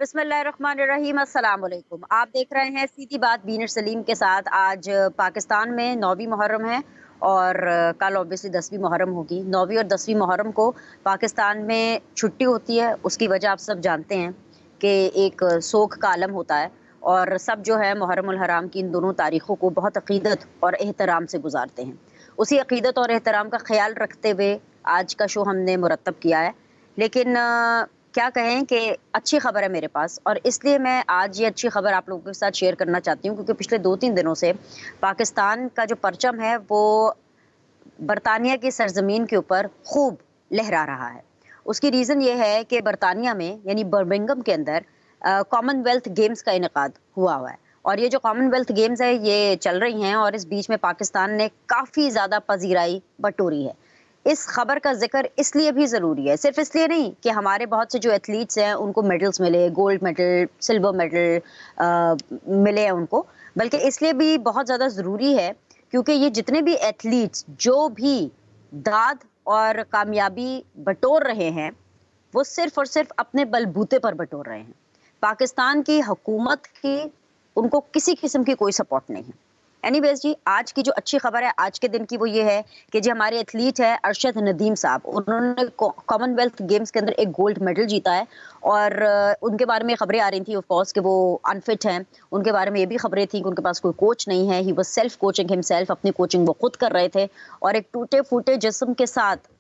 बिस्मिल्लाहिर्रहमानिर्रहीम, अस्सलाम वालेकुम। आप देख रहे हैं सीधी बात बीनर सलीम के साथ। आज पाकिस्तान में 9वीं मुहर्रम है और कल ऑब्वियसली 10वीं मुहर्रम होगी। 9वीं और 10वीं मुहर्रम को पाकिस्तान में छुट्टी होती है। उसकी वजह आप सब जानते हैं कि एक सोग का आलम होता है और सब जो है मुहर्रम उल हराम की इन दोनों तारीखों को बहुत अक़ीदत और एहतराम से गुजारते हैं। उसी अक़ीदत और एहतराम का ख़्याल रखते हुए आज का शो हमने मुरतब किया है। लेकिन क्या कहें कि अच्छी खबर है मेरे पास और इसलिए मैं आज ये अच्छी खबर आप लोगों के साथ शेयर करना चाहती हूँ, क्योंकि पिछले 2-3 दिनों से पाकिस्तान का जो परचम है वो बरतानिया की सरजमीन के ऊपर खूब लहरा रहा है। उसकी रीज़न ये है कि बरतानिया में यानी बर्मिंघम के अंदर कॉमनवेल्थ गेम्स का इनेकाद हुआ है और ये जो कॉमनवेल्थ गेम्स है ये चल रही हैं और इस बीच में पाकिस्तान ने काफ़ी ज़्यादा पजीराई बटोरी है। इस खबर का ज़िक्र इसलिए भी ज़रूरी है, सिर्फ़ इसलिए नहीं कि हमारे बहुत से जो एथलीट्स हैं उनको मेडल्स मिले, गोल्ड मेडल, सिल्वर मेडल मिले हैं उनको, बल्कि इसलिए भी बहुत ज़्यादा ज़रूरी है क्योंकि ये जितने भी एथलीट्स जो भी दाद और कामयाबी बटोर रहे हैं, वो सिर्फ़ और सिर्फ़ अपने बलबूते पर बटोर रहे हैं। पाकिस्तान की हुकूमत की उनको किसी किस्म की कोई सपोर्ट नहीं है। एनीवेज़ जी, आज की जो अच्छी खबर है आज के दिन की वो ये है कि जो हमारे एथलीट है अरशद नदीम साहब, उन्होंने कॉमनवेल्थ गेम्स के अंदर एक गोल्ड मेडल जीता है और उनके बारे में खबरें आ रही थी ऑफ कोर्स कि वो अनफिट हैं। उनके बारे में ये भी खबरें थी कि उनके पास कोई कोच नहीं है। He was self coaching himself, अपनी कोचिंग वो खुद कर रहे थे और एक टूटे-फूटे जिस्म के साथ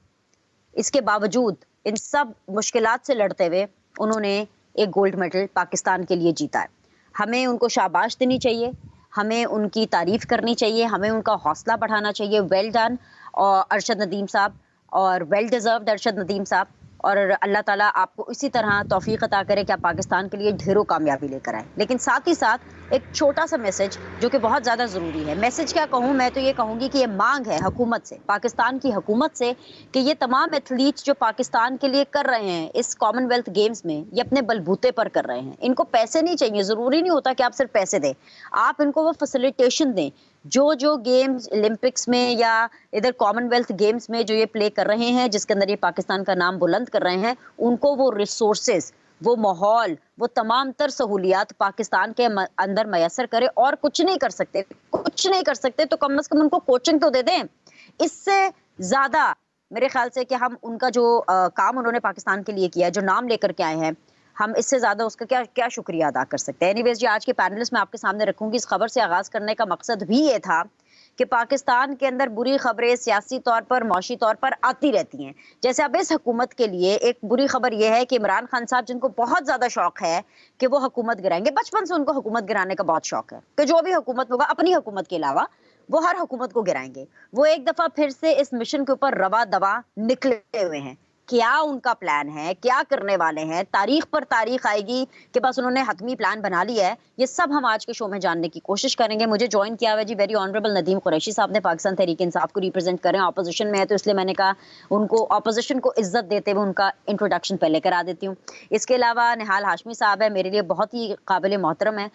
इसके बावजूद इन सब मुश्किलात से लड़ते हुए उन्होंने एक गोल्ड मेडल पाकिस्तान के लिए जीता है। हमें उनको शाबाश देनी चाहिए, हमें उनकी तारीफ़ करनी चाहिए, हमें उनका हौसला बढ़ाना चाहिए। वेल डन अरशद नदीम साहब और वेल डिज़र्व्ड अरशद नदीम साहब, और अल्लाह ताला आपको इसी तरह तौफ़ीक़ अता करे कि आप पाकिस्तान के लिए ढेरों कामयाबी लेकर आएँ। लेकिन साथ ही साथ एक छोटा-सा मैसेज जो कि बहुत ज़्यादा ज़रूरी है। मैसेज क्या कहूँ, मैं तो ये कहूँगी कि ये माँग है हुकूमत से, पाकिस्तान की हुकूमत से कि ये तमाम एथलीट्स जो पाकिस्तान के लिए कर रहे हैं इस कॉमनवेल्थ गेम्स में, ये अपने बलबूते पर कर रहे हैं। इनको पैसे नहीं चाहिए, ज़रूरी नहीं होता कि आप सिर्फ़ पैसे दें, आप इनको वो फ़ैसिलिटेशन दें। जो गेम्स ओलंपिक्स में या इधर कॉमनवेल्थ गेम्स में जो ये प्ले कर रहे हैं, जिसके अंदर ये पाकिस्तान का नाम बुलंद कर रहे हैं, उनको वो रिसोर्सेज़, वो माहौल, वो तमाम तर सहूलियात पाकिस्तान के अंदर मयसर करे। और कुछ नहीं कर सकते, कुछ नहीं कर सकते तो कम से कम उनको कोचिंग तो दे दें। इससे ज़्यादा मेरे ख्याल से कि हम उनका जो काम उन्होंने पाकिस्तान के लिए किया है, जो नाम लेकर के आए हैं, हम इससे ज़्यादा उसका क्या क्या शुक्रिया अदा कर सकते हैं। एनीवेज़ जी, आज के पैनलिस्ट मैं आपके सामने रखूँगी। इस खबर से आगाज़ करने का मकसद भी ये था कि पाकिस्तान के अंदर बुरी खबरें सियासी तौर पर, मौशी तौर पर आती रहती हैं। जैसे अब इस हुकूमत के लिए एक बुरी खबर ये है कि इमरान खान साहब, जिनको बहुत ज़्यादा शौक है कि वो हुकूमत गिराएँगे, बचपन से उनको हुकूमत गिराने का बहुत शौक है कि जो भी हुकूमत होगा अपनी हुकूमत के अलावा वो हर हुकूमत को गिराएँगे। वो एक दफ़ा फिर से इस मिशन के ऊपर रवा-दवा निकले हुए हैं। क्या उनका प्लान है, क्या करने वाले हैं, तारीख पर तारीख आएगी कि बस उन्होंने हतमी प्लान बना लिया है, ये सब हम आज के शो में जानने की कोशिश करेंगे। मुझे ज्वाइन किया हुआ है जी वेरी ऑनरेबल नदीम कुरैशी साहब ने, पाकिस्तान तहरीक-ए-इंसाफ को रिप्रेजेंट कर रहे हैं, ऑपोजिशन में है तो इसलिए मैंने कहा उनको ऑपोजिशन को इज्जत देते हुए उनका इंट्रोडक्शन पहले करा देती हूँ। इसके अलावा निहाल हाशमी साहब है, मेरे लिए बहुत ही काबिल मोहतरम है,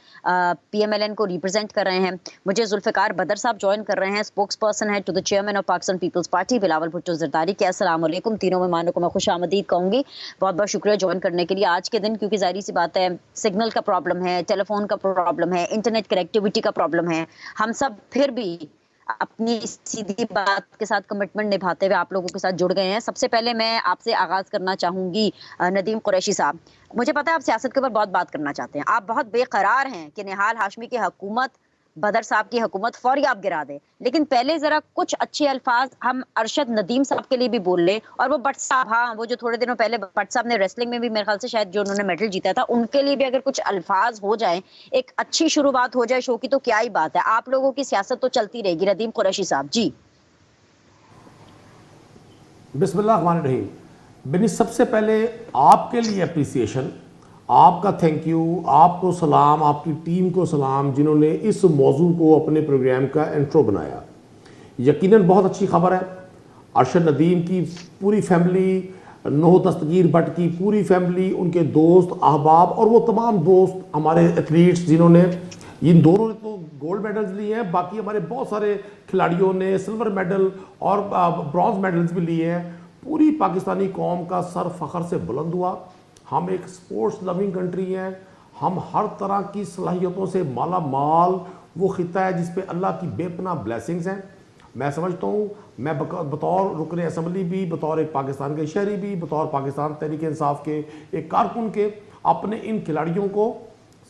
PMLN को रिप्रेजेंट कर रहे हैं। मुझे जुल्फ़िकार बदर साहब ज्वाइन कर रहे हैं, स्पोक्स पर्सन है to the chairman of Pakistan Peoples Party Bilawal Bhutto Zardari के। अस्सलाम वालेकुम तीनों मेहमानों को मैं खुशामदीद कहूँगी। बहुत-बहुत शुक्रिया ज्वाइन करने के लिए आज के दिन, क्योंकि ज़ाहिर-सी बात है सिग्नल का प्रॉब्लम है, टेलीफ़ोन का प्रॉब्लम है, इंटरनेट कनेक्टिविटी का प्रॉब्लम है। हम सब फिर भी अपनी सीधी बात के साथ कमिटमेंट निभाते हुए आप लोगों के साथ जुड़ गए हैं। सबसे पहले मैं आपसे आगाज़ करना चाहूँगी नदीम कुरैशी साहब। मुझे पता है आप सियासत के ऊपर बहुत बात करना चाहते हैं। आप बहुत बेकरार हैं कि निहाल हाशमी की हुकूमत, बदर साहब की हुकूमत फौरी आप गिरा दें। लेकिन पहले ज़रा कुछ अच्छे अल्फाज हम अरशद नदीम साहब के लिए भी बोल लें, और वो भट्ट साहब, हाँ, वो जो थोड़े दिनों पहले भट्ट साहब ने रेसलिंग में भी मेरे ख्याल से शायद जो उन्होंने मेडल जीता था, उनके लिए भी अगर कुछ अल्फाज हो जाएँ, एक अच्छी शुरुआत हो जाए शो की, तो क्या ही बात है। आप लोगों की सियासत तो चलती रहेगी। नदीम कुरैशी साहब जी। बिस्मिल्लाहिर्रहमानिर्रहीम। बिनी, सबसे पहले आपके लिए अप्रिसिएशन, आपका थैंक यू, आपको सलाम, आपकी टीम को सलाम जिन्होंने इस मौजू को अपने प्रोग्राम का इंट्रो बनाया। यकीनन बहुत अच्छी खबर है। अरशद नदीम की पूरी फैमिली, नूह दस्तगीर भट्ट की पूरी फैमिली, उनके दोस्त अहबाब और वो तमाम दोस्त हमारे एथलीट्स जिन्होंने, इन दोनों ने तो गोल्ड मेडल्स लिए हैं, बाकी हमारे बहुत सारे खिलाड़ियों ने सिल्वर मेडल और ब्रॉन्ज मेडल्स भी लिए हैं। पूरी पाकिस्तानी कौम का सर फ़ख्र से बुलंद हुआ। हम एक स्पोर्ट्स लविंग कंट्री हैं, हम हर तरह की सलाहियतों से माला माल वो खिता है जिस पे अल्लाह की बेपनाह ब्लेसिंग्स हैं। मैं समझता हूँ, मैं बतौर रुकन असम्बली भी, बतौर एक पाकिस्तान के शहरी भी, बतौर पाकिस्तान तहरीक इंसाफ के एक कारकुन के अपने इन खिलाड़ियों को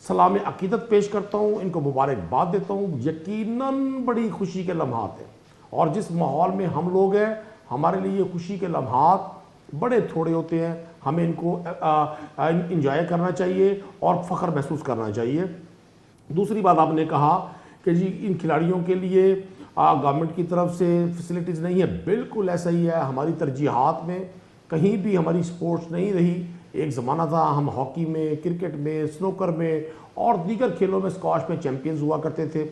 सलाम अकीदत पेश करता हूँ, इनको मुबारकबाद देता हूँ। यकीनन बड़ी खुशी के लम्हात हैं और जिस माहौल में हम लोग हैं हमारे लिए खुशी के लम्हात बड़े थोड़े होते हैं। हमें इनको इंजॉय करना चाहिए और फ़ख्र महसूस करना चाहिए। दूसरी बात आपने कहा कि जी इन खिलाड़ियों के लिए गवर्नमेंट की तरफ से फैसिलिटीज़ नहीं है, बिल्कुल ऐसा ही है। हमारी तरजीहात में कहीं भी हमारी स्पोर्ट्स नहीं रही। एक ज़माना था हम हॉकी में, क्रिकेट में, स्नूकर में और दीगर खेलों में, स्क्वाश में चैम्पियंस हुआ करते थे।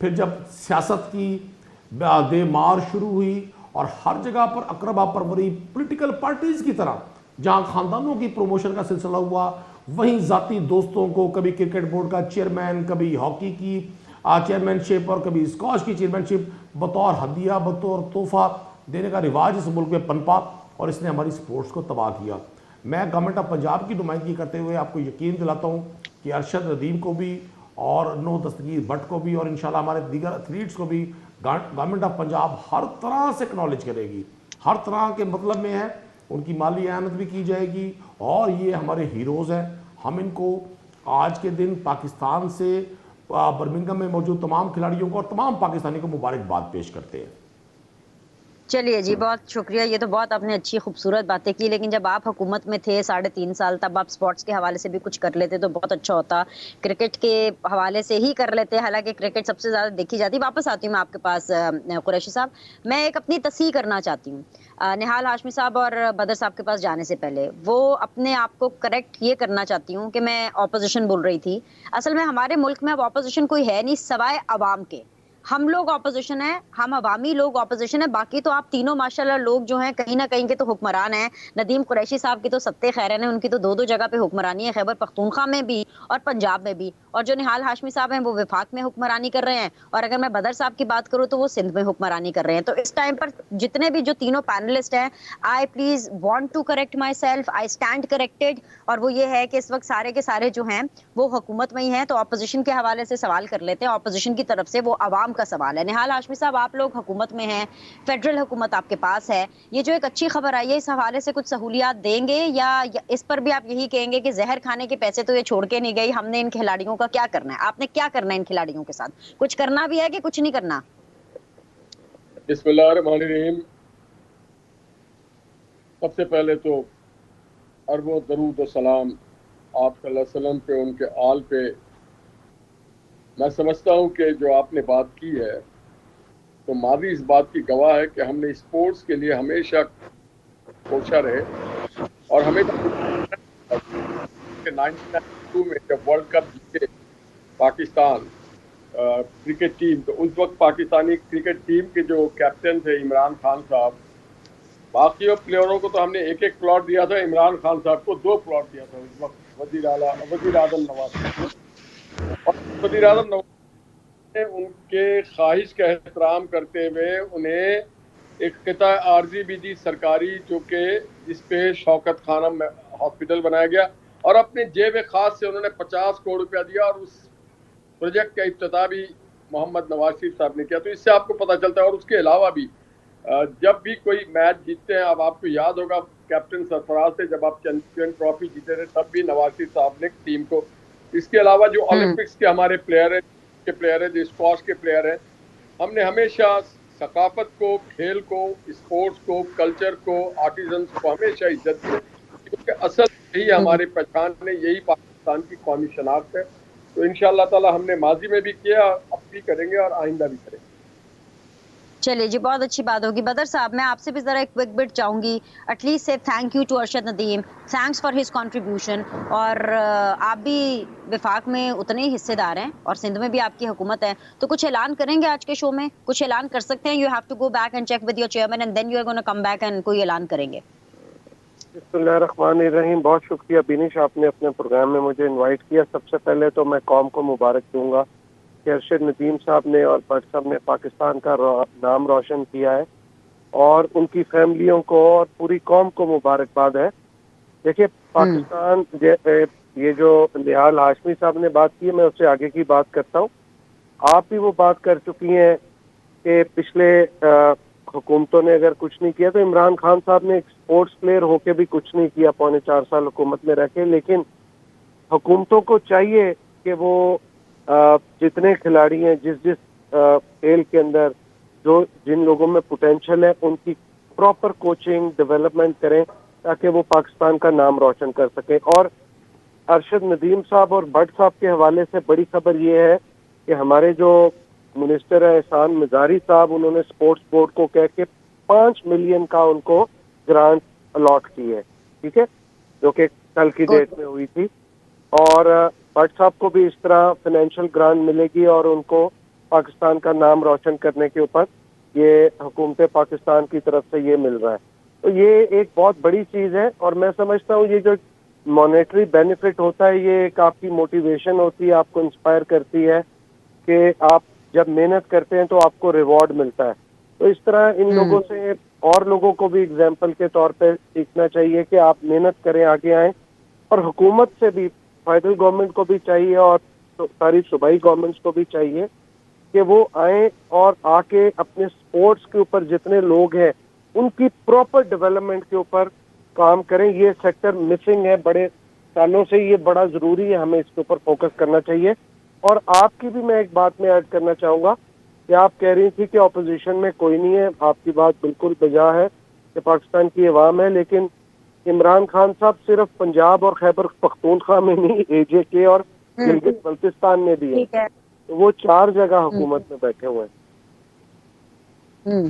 फिर जब सियासत की देमार शुरू हुई और हर जगह पर अकरबा परवरी पॉलिटिकल पार्टीज़ की तरह जहाँ ख़ानदानों की प्रमोशन का सिलसिला हुआ, वहीं ज़ाती दोस्तों को कभी क्रिकेट बोर्ड का चेयरमैन, कभी हॉकी की चेयरमैनशिप और कभी स्क्वाश की चेयरमैनशिप बतौर हदिया, बतौर तोहफा देने का रिवाज इस मुल्क में पनपा और इसने हमारी स्पोर्ट्स को तबाह किया। मैं गवर्नमेंट ऑफ पंजाब की नुमाइंदगी करते हुए आपको यकीन दिलाता हूँ कि अरशद नदीम को भी और नो दस्तगीर भट्ट को भी और इंशाल्लाह हमारे दीगर एथलीट्स को भी गवर्नमेंट ऑफ पंजाब हर तरह से एक्नॉलेज करेगी। हर तरह के मतलब में है, उनकी माली एआनत भी की जाएगी और ये हमारे हीरोज़ हैं। हम इनको आज के दिन पाकिस्तान से बर्मिंघम में मौजूद तमाम खिलाड़ियों को और तमाम पाकिस्तानी को मुबारकबाद पेश करते हैं। चलिए जी, बहुत शुक्रिया। ये तो बहुत आपने अच्छी खूबसूरत बातें की, लेकिन जब आप हुकूमत में थे 3.5 साल, तब आप स्पोर्ट्स के हवाले से भी कुछ कर लेते तो बहुत अच्छा होता। क्रिकेट के हवाले से ही कर लेते, हालांकि क्रिकेट सबसे ज़्यादा देखी जाती। वापस आती हूँ मैं आपके पास कुरैशी साहब, मैं एक अपनी तस्हीह करना चाहती हूँ। निहाल हाशमी साहब और बदर साहब के पास जाने से पहले वो अपने आप को करेक्ट ये करना चाहती हूँ कि मैं ऑपोजिशन बोल रही थी। असल में हमारे मुल्क में अब ऑपोजिशन कोई है नहीं सवाए अवाम के। हम लोग ऑपोजिशन है, हम अवामी लोग ऑपोजिशन है। बाकी तो आप तीनों माशाल्लाह लोग जो हैं कहीं ना कहीं के तो हुक्मरान हैं। नदीम कुरैशी साहब की तो सत्ते खैरन है, उनकी तो दो दो जगह पे हुक्मरानी है, खैबर पख्तूनख्वा में भी और पंजाब में भी। और जो निहाल हाशमी साहब हैं वो विफाक में हुक्मरानी कर रहे हैं, और अगर मैं बदर साहब की बात करूँ तो वो सिंध में हुक्मरानी कर रहे हैं। तो इस टाइम पर जितने भी जो तीनों पैनलिस्ट हैं, I please want to correct myself, I stand corrected. और वो ये है कि इस वक्त सारे के सारे जो हैं वो हुकूमत में ही हैं। तो ऑपोजिशन के हवाले से सवाल कर लेते हैं। ऑपोजिशन की तरफ से वो अवाम का सवाल है। निहाल हाशमी साहब, आप लोग हुकूमत में हैं, फेडरल हुकूमत आपके पास है, ये जो एक अच्छी खबर आई है इस हवाले से कुछ सहूलियात देंगे या इस पर भी आप यही कहेंगे कि जहर खाने के पैसे तो ये छोड़ के नहीं गई, हमने इन खिलाड़ियों का क्या करना है? आपने क्या करना है इन खिलाड़ियों के साथ? कुछ करना भी है कि कुछ नहीं करना? बिस्मिल्लाहिर्रहमानिर्रहीम। सबसे पहले तो अरबों दरूद व सलाम आप सल्लल्लाहु अलैहि वसल्लम पे, उनके आल पे। मैं समझता हूँ कि जो आपने बात की है तो मादी इस बात की गवाह है कि हमने स्पोर्ट्स के लिए हमेशा कोशा रहे और हमेशा 1992 में जब वर्ल्ड कप जीते पाकिस्तान क्रिकेट टीम, तो उस वक्त पाकिस्तानी क्रिकेट टीम के जो कैप्टन थे इमरान खान साहब, बाकी प्लेयरों को तो हमने एक एक प्लॉट दिया था, इमरान खान साहब को 2 प्लॉट दिया था उस वक्त वजीर आजम नवाज और वजीर आजम नवाज ने उनके ख्वाहिश का एहतराम करते हुए उन्हें एक किता आर्जी भी दी सरकारी, जो कि जिसपे शौकत खानम हॉस्पिटल बनाया गया और अपने जेब खास से उन्होंने 50 करोड़ रुपया दिया और उस प्रोजेक्ट का इफ्तिताह भी मोहम्मद नवाज शरीफ साहब ने किया। तो इससे आपको पता चलता है। और उसके अलावा भी जब भी कोई मैच जीतते हैं, अब आपको याद होगा कैप्टन सरफराज से जब आप चैंपियन ट्रॉफी जीते थे तब भी नवाज शरीफ साहब ने टीम को, इसके अलावा जो ओलंपिक्स के हमारे प्लेयर हैं, जो स्क्वाश के प्लेयर हैं, हमने हमेशा सकाफत को, खेल को, स्पोर्ट्स को, कल्चर को, आर्टिजन्स को हमेशा इज्जत दी, क्योंकि असल यही हमारे पहचान है, यही पाकिस्तान की कौमी शनाख्त है। तो इंशाअल्लाह ताला हमने माजी में भी किया, अब भी करेंगे और आइंदा भी करेंगे। चलिए जी, बहुत अच्छी बात होगी। बदर साहब, मैं आपसे भी जरा एक क्विक बिट चाहूंगी, at least say thank you to Arshad Nadeem, thanks for his contribution. और आप भी विफाक में उतने ही हिस्सेदार हैं और सिंध में भी आपकी हुकूमत है, तो कुछ ऐलान करेंगे आज के शो में? कुछ ऐलान कर सकते हैं? You have to go back and check with your chairman and then you are gonna come back and कोई ऐलान करेंगे? बिस्मिल्लाहिर्रहमानिर्रहीम। बहुत शुक्रिया बिनिश, आपने अपने प्रोग्राम में मुझे इनवाइट किया। सबसे पहले तो मैं कौम को मुबारक दूंगा कि अरशद नदीम साहब ने और भट्ट साहब ने पाकिस्तान का नाम रोशन किया है और उनकी फैमिलियों को और पूरी कौम को मुबारकबाद है। देखिए पाकिस्तान ये जो निहाल हाशमी साहब ने बात की है, मैं उससे आगे की बात करता हूँ। आप भी वो बात कर चुकी हैं कि पिछले हुकूमतों ने अगर कुछ नहीं किया तो इमरान खान साहब ने एक स्पोर्ट्स प्लेयर होके भी कुछ नहीं किया 4.25 साल हुकूमत में रखे। लेकिन हुकूमतों को चाहिए कि वो जितने खिलाड़ी हैं जिस जिस खेल के अंदर जो जिन लोगों में पोटेंशियल है उनकी प्रॉपर कोचिंग डेवलपमेंट करें ताकि वो पाकिस्तान का नाम रोशन कर सकें। और अरशद नदीम साहब और भट्ट साहब के हवाले से बड़ी खबर ये है कि हमारे जो मिनिस्टर है एहसान मजारी साहब, उन्होंने स्पोर्ट्स बोर्ड को कह के 5 मिलियन का उनको ग्रांट अलॉट की है, ठीक है, जो कि कल की डेट में हुई थी। और भट्ट साहब को भी इस तरह फाइनेंशियल ग्रांट मिलेगी और उनको पाकिस्तान का नाम रोशन करने के ऊपर ये हुकूमत पाकिस्तान की तरफ से ये मिल रहा है। तो ये एक बहुत बड़ी चीज़ है और मैं समझता हूँ ये जो मॉनेटरी बेनिफिट होता है ये एक आपकी मोटिवेशन होती है, आपको इंस्पायर करती है कि आप जब मेहनत करते हैं तो आपको रिवॉर्ड मिलता है। तो इस तरह इन लोगों से और लोगों को भी एग्जाम्पल के तौर पे सीखना चाहिए कि आप मेहनत करें, आगे आएँ। और हुकूमत से भी, फेडरल गवर्नमेंट को भी चाहिए और सारी सूबाई गवर्नमेंट्स को भी चाहिए कि वो आए और आके अपने स्पोर्ट्स के ऊपर जितने लोग हैं उनकी प्रॉपर डेवलपमेंट के ऊपर काम करें। ये सेक्टर मिसिंग है बड़े सालों से, ये बड़ा ज़रूरी है, हमें इसके ऊपर फोकस करना चाहिए। और आपकी भी मैं एक बात में ऐड करना चाहूँगा कि आप कह रही थी कि ऑपोजिशन में कोई नहीं है, आपकी बात बिल्कुल बजा है कि पाकिस्तान की अवाम है, लेकिन इमरान खान साहब सिर्फ पंजाब और खैबर पख्तूनख्वा में नहीं, AJK और गिलगित बल्तिस्तान में भी है। तो वो 4 जगह हुकूमत में बैठे हुए हैं।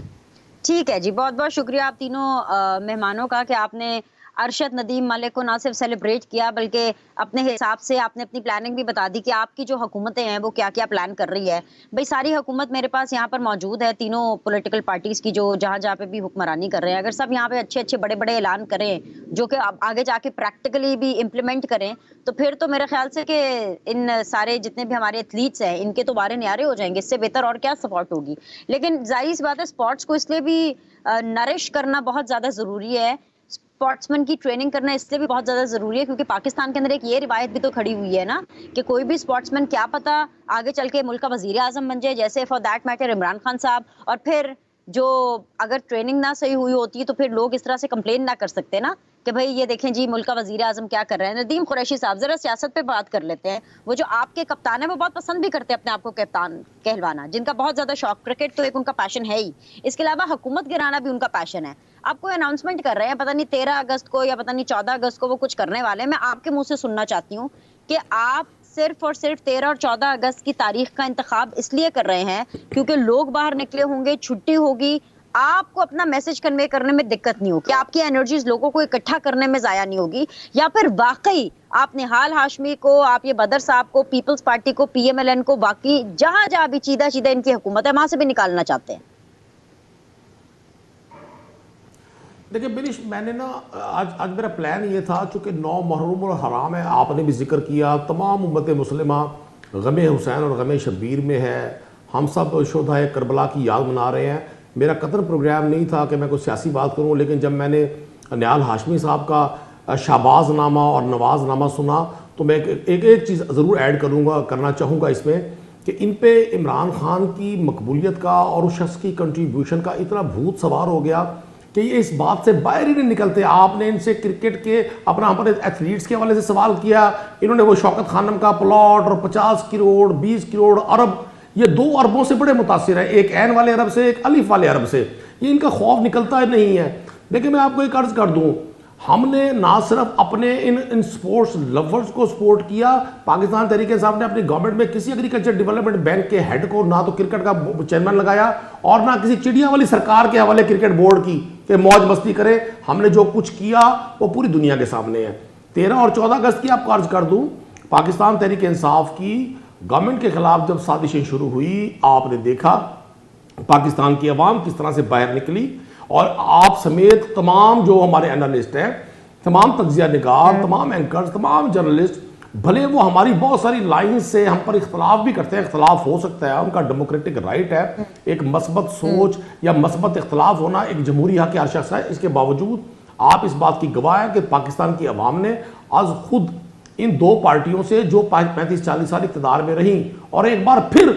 ठीक है जी, बहुत बहुत शुक्रिया आप तीनों मेहमानों का कि आपने अरशद नदीम मलिक को ना सिर्फ सेलिब्रेट किया बल्कि अपने हिसाब से आपने अपनी प्लानिंग भी बता दी कि आपकी जो हुकूमतें हैं वो क्या क्या प्लान कर रही है। भाई सारी हुकूमत मेरे पास यहाँ पर मौजूद है, तीनों पॉलिटिकल पार्टीज की जो जहाँ जहाँ पे भी हुक्मरानी कर रहे हैं, अगर सब यहाँ पे अच्छे अच्छे बड़े बड़े ऐलान करें जो कि आगे जाके प्रैक्टिकली भी इम्प्लीमेंट करें तो फिर तो मेरे ख्याल से कि इन सारे जितने भी हमारे एथलीट्स हैं इनके तो बारे न्यारे हो जाएंगे, इससे बेहतर और क्या सपोर्ट होगी। लेकिन जाहिर सी बात है स्पोर्ट्स को इसलिए भी नरिश करना बहुत ज्यादा जरूरी है, स्पोर्ट्समैन की ट्रेनिंग करना इसलिए भी बहुत ज्यादा जरूरी है क्योंकि पाकिस्तान के अंदर एक ये रिवायत भी तो खड़ी हुई है ना कि कोई भी स्पोर्ट्समैन क्या पता आगे चल के मुल्क का वजीर आजम बन जाए, जैसे for that matter Imran Khan साहब। और फिर जो अगर ट्रेनिंग ना सही हुई होती है तो फिर लोग इस तरह से कंप्लेन ना कर सकते ना कि भाई ये देखें जी मुल्क का वजीर आजम क्या कर रहे हैं। नदीम कुरैशी साहब, जरा सियासत पे बात कर लेते हैं। वो जो आपके कप्तान है वो बहुत पसंद भी करते हैं अपने आप को कप्तान कहलवाना, जिनका बहुत ज्यादा शौक, क्रिकेट तो एक उनका पैशन है ही, इसके अलावा हुकूमत गिराना भी उनका पैशन है। आप कोई अनाउंसमेंट कर रहे हैं, पता नहीं 13 अगस्त को या पता नहीं 14 अगस्त को वो कुछ करने वाले हैं। मैं आपके मुंह से सुनना चाहती हूँ कि आप सिर्फ और सिर्फ 13 और 14 अगस्त की तारीख का इंतखाब इसलिए कर रहे हैं क्योंकि लोग बाहर निकले होंगे, छुट्टी होगी, आपको अपना मैसेज कन्वे करने में दिक्कत नहीं होगी, आपकी एनर्जीज लोगों को इकट्ठा करने में जाया नहीं होगी, या फिर वाकई आप निहाल हाशमी को, आप ये बदर साहब को, पीपल्स पार्टी को, PMLN को, बाकी जहां जहां भी चीदा चीदा इनकी हुकूमत है वहां से भी निकालना चाहते हैं? देखिए बिनिश, मैंने ना आज मेरा प्लान ये था, चूँकि 9 मुहर्रम और हराम है, आपने भी जिक्र किया, तमाम उम्मत मुस्लिमा गमे हुसैन और गमे शब्बीर में है, हम सब शोधाए करबला की याद मना रहे हैं। मेरा कतई प्रोग्राम नहीं था कि मैं कोई सियासी बात करूं, लेकिन जब मैंने निहाल हाशमी साहब का शाहबाजनामा और नवाजनामा सुना तो मैं एक चीज़ ज़रूर ऐड करना चाहूँगा इसमें कि इन पे इमरान खान की मकबूलियत का और उस शख्स की कंट्रीब्यूशन का इतना भूत सवार हो गया कि ये इस बात से बाहर ही नहीं निकलते। आपने इनसे क्रिकेट के अपना हमारे एथलीट्स के हवाले से सवाल किया, इन्होंने वो शौकत खानम का प्लॉट और 50 करोड़ 20 करोड़ अरब, ये 2 अरबों से बड़े मुतासिर हैं, एक ऐन वाले अरब से, एक अलिफ वाले अरब से, ये इनका खौफ निकलता नहीं है। देखिए मैं आपको एक अर्ज कर दूं, हमने ना सिर्फ अपने इन स्पोर्ट्स लवर्स को सपोर्ट किया, पाकिस्तान तहरीक इंसाफ ने अपनी गवर्नमेंट में किसी एग्रीकल्चर डेवलपमेंट बैंक के हेड को ना तो क्रिकेट का चेयरमैन लगाया और ना किसी चिड़िया वाली सरकार के हवाले क्रिकेट बोर्ड की कि मौज मस्ती करे। हमने जो कुछ किया वो पूरी दुनिया के सामने है। 13 और 14 अगस्त की आपको अर्ज कर दूं, पाकिस्तान तहरीक इंसाफ की गवर्नमेंट के खिलाफ जब साजिशें शुरू हुई, आपने देखा पाकिस्तान की आवाम किस तरह से बाहर निकली, और आप समेत तमाम जो हमारे एनालिस्ट हैं, तमाम तज्जिया निगार, तमाम एंकर्स, तमाम जर्नलिस्ट, भले वो हमारी बहुत सारी लाइन से हम पर इख्तलाफ भी करते हैं, इख्तलाफ हो सकता है, उनका डेमोक्रेटिक राइट है, एक मस्बत सोच या मस्बत इख्तलाफ होना एक जमहूरी हक हर शख्स है, इसके बावजूद आप इस बात की गवाह हैं कि पाकिस्तान की अवाम ने आज खुद इन दो पार्टियों से जो 35-40 साल इक़्तिदार में रहीं और एक बार फिर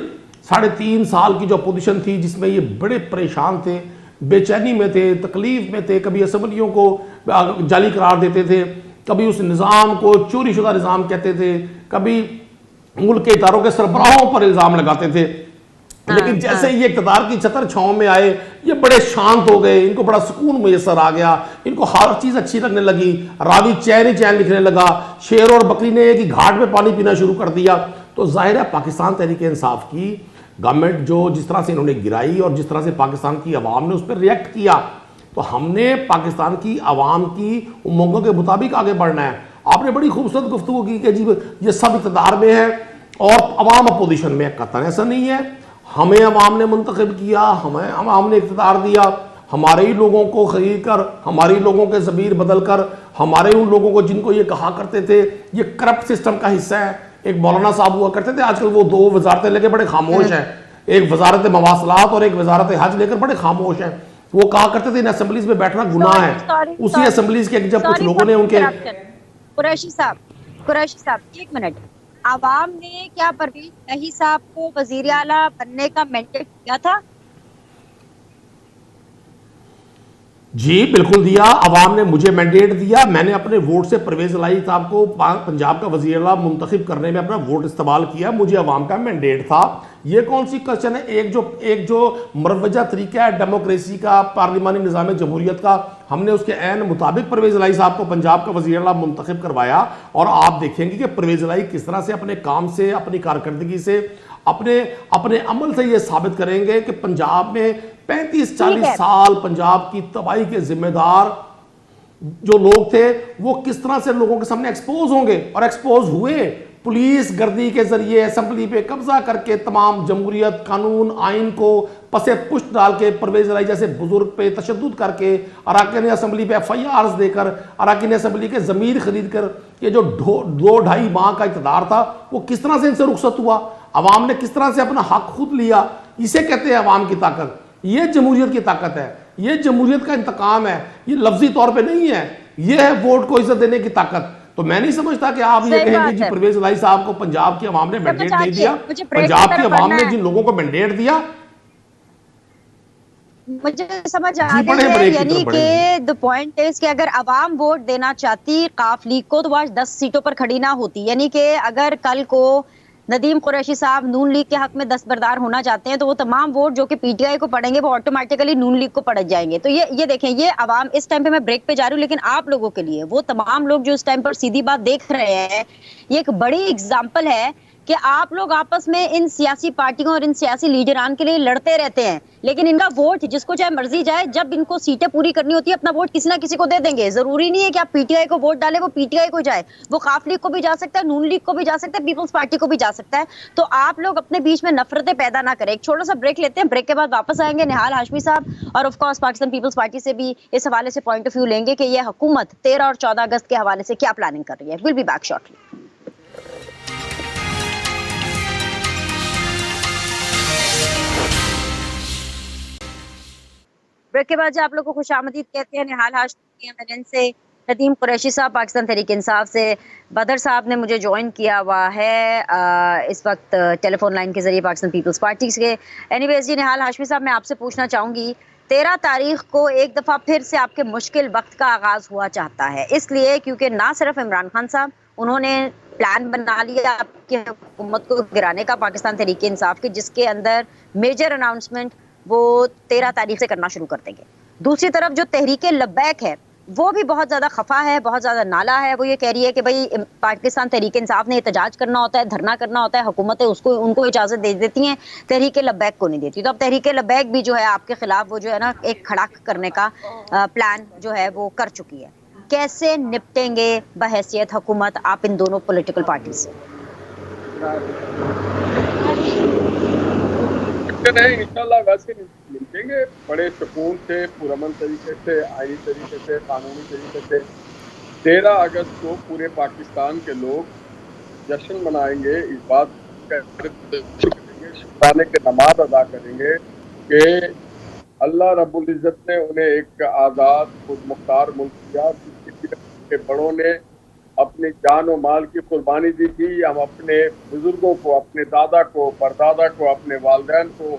3.5 साल की जो अपोजिशन थी जिसमें ये बड़े परेशान थे, बेचैनी में थे, तकलीफ में थे, कभी असम्बलियों को जाली करार देते थे, कभी उस निज़ाम को चोरी शुदा निज़ाम कहते थे, कभी मुल्क के इदारों के सरबराहों पर इल्ज़ाम लगाते थे। लेकिन जैसे ये इक़्तिदार की छतर छांव में आए, ये बड़े शांत हो गए, इनको बड़ा सुकून मुयसर आ गया, इनको हर चीज़ अच्छी लगने लगी, रावी चैन ही चैन लिखने लगा, शेर और बकरी ने एक ही घाट में पानी पीना शुरू कर दिया। तो जाहिर है पाकिस्तान तहरीक इंसाफ की गवर्नमेंट जो जिस तरह से इन्होंने गिराई और जिस तरह से पाकिस्तान की आवाम ने उस पर रिएक्ट किया, तो हमने पाकिस्तान की आवाम की उम्मीदों के मुताबिक आगे बढ़ना है। आपने बड़ी खूबसूरत गुफ्तगू की कि जी ये सब इक़्तिदार में है और अवाम अपोजिशन में। कतई ऐसा नहीं है, हमें अवाम ने मुंतखब किया, हमें अवाम ने इक़्तिदार दिया, हमारे ही लोगों को खरीद कर, हमारे ही लोगों के ज़मीर बदल कर, हमारे उन लोगों को जिनको ये कहा करते थे ये करप्ट सिस्टम का हिस्सा है। एक मौलाना साहब हुआ करते थे, आजकल वो 2 वजारतें लेकर बड़े खामोश हैं, एक वजारत मवासलात और एक वजारत हज लेकर बड़े खामोश हैं। वो कहा करते थे इन असेंबलीज में बैठना गुनाह है। उसी असेंबलीज के जब कुछ लोगों ने उनके कुरैशी साहब एक मिनट, आवाम ने क्या परवेज इलाही साहब को वजीर आला बनने का मैंडेट दिया था? जी बिल्कुल दिया, अवाम ने मुझे मैंडेट दिया, मैंने अपने वोट से परवेज इलाही साहब को पंजाब का वजीर आला मुंतखब करने में अपना वोट इस्तेमाल किया, मुझे अवाम का मैंडेट था। ये कौन सी क्वेश्चन है? एक जो मरवजा तरीका है डेमोक्रेसी का, पार्लिमानी निज़ाम जमहूरियत का, हमने उसके ऐन मुताबिक परवेज इलाही साहब को पंजाब का वज़ीर आला मुंतखब करवाया। और आप देखेंगे कि परवेज इलाही किस तरह से अपने काम से, अपनी कारकर्दगी से, अपने अमल से ये साबित करेंगे कि पंजाब में 35-40 साल पंजाब की तबाही के जिम्मेदार जो लोग थे वो किस तरह से लोगों के सामने एक्सपोज होंगे, और एक्सपोज हुए। पुलिस गर्दी के जरिए असेंबली पे कब्जा करके तमाम जमहूरियत, कानून, आइन को पसे पुष्ट डाल के परवेज इलाही जैसे बुजुर्ग पे तशद्दुद करके, अराकीन असेंबली पे FIRs देकर, अराकीन असेंबली के ज़मीर खरीद कर, ये जो 2-2.5 माह का इक़्तिदार था वो किस तरह से इनसे रुखसत हुआ, अवाम ने किस तरह से अपना हक खुद लिया। इसे कहते हैं अवाम की ताकत, ये जमहूरियत की ताकत है, ये जमहूरियत का इंतकाम है, ये लफ्जी तौर पे नहीं है, ये है वोट को इज्जत देने की ताकत। तो मैं नहीं समझता कि आप ये कहेंगे जी परवेज इलाही साहब को पंजाब की आवाम ने मैंडेट नहीं दिया। पंजाब की आवाम ने जिन लोगों को मैंडेट दिया, मुझे समझ आ गई है, यानी कि द पॉइंट इज कि अगर आवाम वोट देना चाहती काफ लीग को तो आज 10 सीटों पर खड़ी ना होती। यानी कि अगर कल को नदीम कुरैशी साहब नून लीग के हक में दस्तबरदार होना चाहते हैं तो वो तमाम वोट जो कि PTI को पड़ेंगे वो ऑटोमेटिकली नून लीग को पड़ जाएंगे। तो ये देखें, ये आवाम इस टाइम पे, मैं ब्रेक पे जा रही हूँ लेकिन आप लोगों के लिए, वो तमाम लोग जो इस टाइम पर सीधी बात देख रहे हैं, ये एक बड़ी एग्जाम्पल है कि आप लोग आपस में इन सियासी पार्टियों और इन सियासी लीडरान के लिए लड़ते रहते हैं, लेकिन इनका वोट जिसको चाहे मर्जी जाए, जब इनको सीटें पूरी करनी होती है अपना वोट किसी ना किसी को दे देंगे। जरूरी नहीं है कि आप PTI को वोट डालें, वो PTI को जाए, वो काफ लीग को भी जा सकता है, नून लीग को भी जा सकता है, पीपल्स पार्टी को भी जा सकता है। तो आप लोग अपने बीच में नफरतें पैदा ना करें। एक छोटा सा ब्रेक लेते हैं, ब्रेक के बाद वापस आएंगे निहाल हाशमी साहब और ऑफ कोर्स पाकिस्तान पीपल्स पार्टी से भी इस हवाले से पॉइंट ऑफ व्यू लेंगे कि यह हुकूमत 13 और 14 अगस्त के हवाले से क्या प्लानिंग कर रही है। Will be back shortly. Break के बाद आप लोग को खुशामदीद कहते हैं। निहाल हाशमी MNN से, नदीम कुरैशी साहब पाकिस्तान तहरीक इंसाफ से, बदर साहब ने मुझे ज्वाइन किया हुआ है इस वक्त टेलीफोन लाइन के जरिए पाकिस्तान पीपल्स पार्टी के। एनीवेज जी, निहाल हाशमी साहब, मैं आपसे पूछना चाहूँगी, 13 तारीख को एक दफ़ा फिर से आपके मुश्किल वक्त का आगाज़ हुआ चाहता है, इसलिए क्योंकि ना सिर्फ इमरान खान साहब, उन्होंने प्लान बना लिया आपकी हुकूमत को गिराने का, पाकिस्तान तहरीक इंसाफ के, जिसके अंदर मेजर अनाउंसमेंट वो 13 तारीख से करना शुरू कर देंगे। दूसरी तरफ जो तहरीक लब्बैक है वो भी बहुत ज़्यादा खफा है, बहुत ज़्यादा नाला है। वो ये कह रही है कि भाई पाकिस्तान तहरीक इंसाफ ने एहतजाज करना होता है, धरना करना होता है, हुकूमतें उसको उनको इजाज़त दे देती हैं, तहरीक लब्बैक को नहीं देती। तो अब तहरीक लब्बैक भी जो है आपके खिलाफ वो जो है ना एक खड़ा करने का प्लान जो है वो कर चुकी है। कैसे निपटेंगे बहैसियत हुकूमत आप इन दोनों पॉलिटिकल पार्टी से? नहीं, इंशाल्लाह वैसे निपटेंगे बड़े सुकून से, पुरअमन तरीके से, आईनी तरीके से, कानूनी तरीके से। 13 अगस्त को पूरे पाकिस्तान के लोग जश्न मनाएंगे, इस बात का शुक्राने की नमाज अदा करेंगे कि अल्लाह रब्बुल इज़्ज़त ने उन्हें एक आज़ाद खुद मुख्तार मुल्क दिया, जिसके लिए उनके बड़ों ने अपनी जान और माल की कुर्बानी दी थी। हम अपने बुजुर्गों को, अपने दादा को, परदादा को, अपने वालिदैन को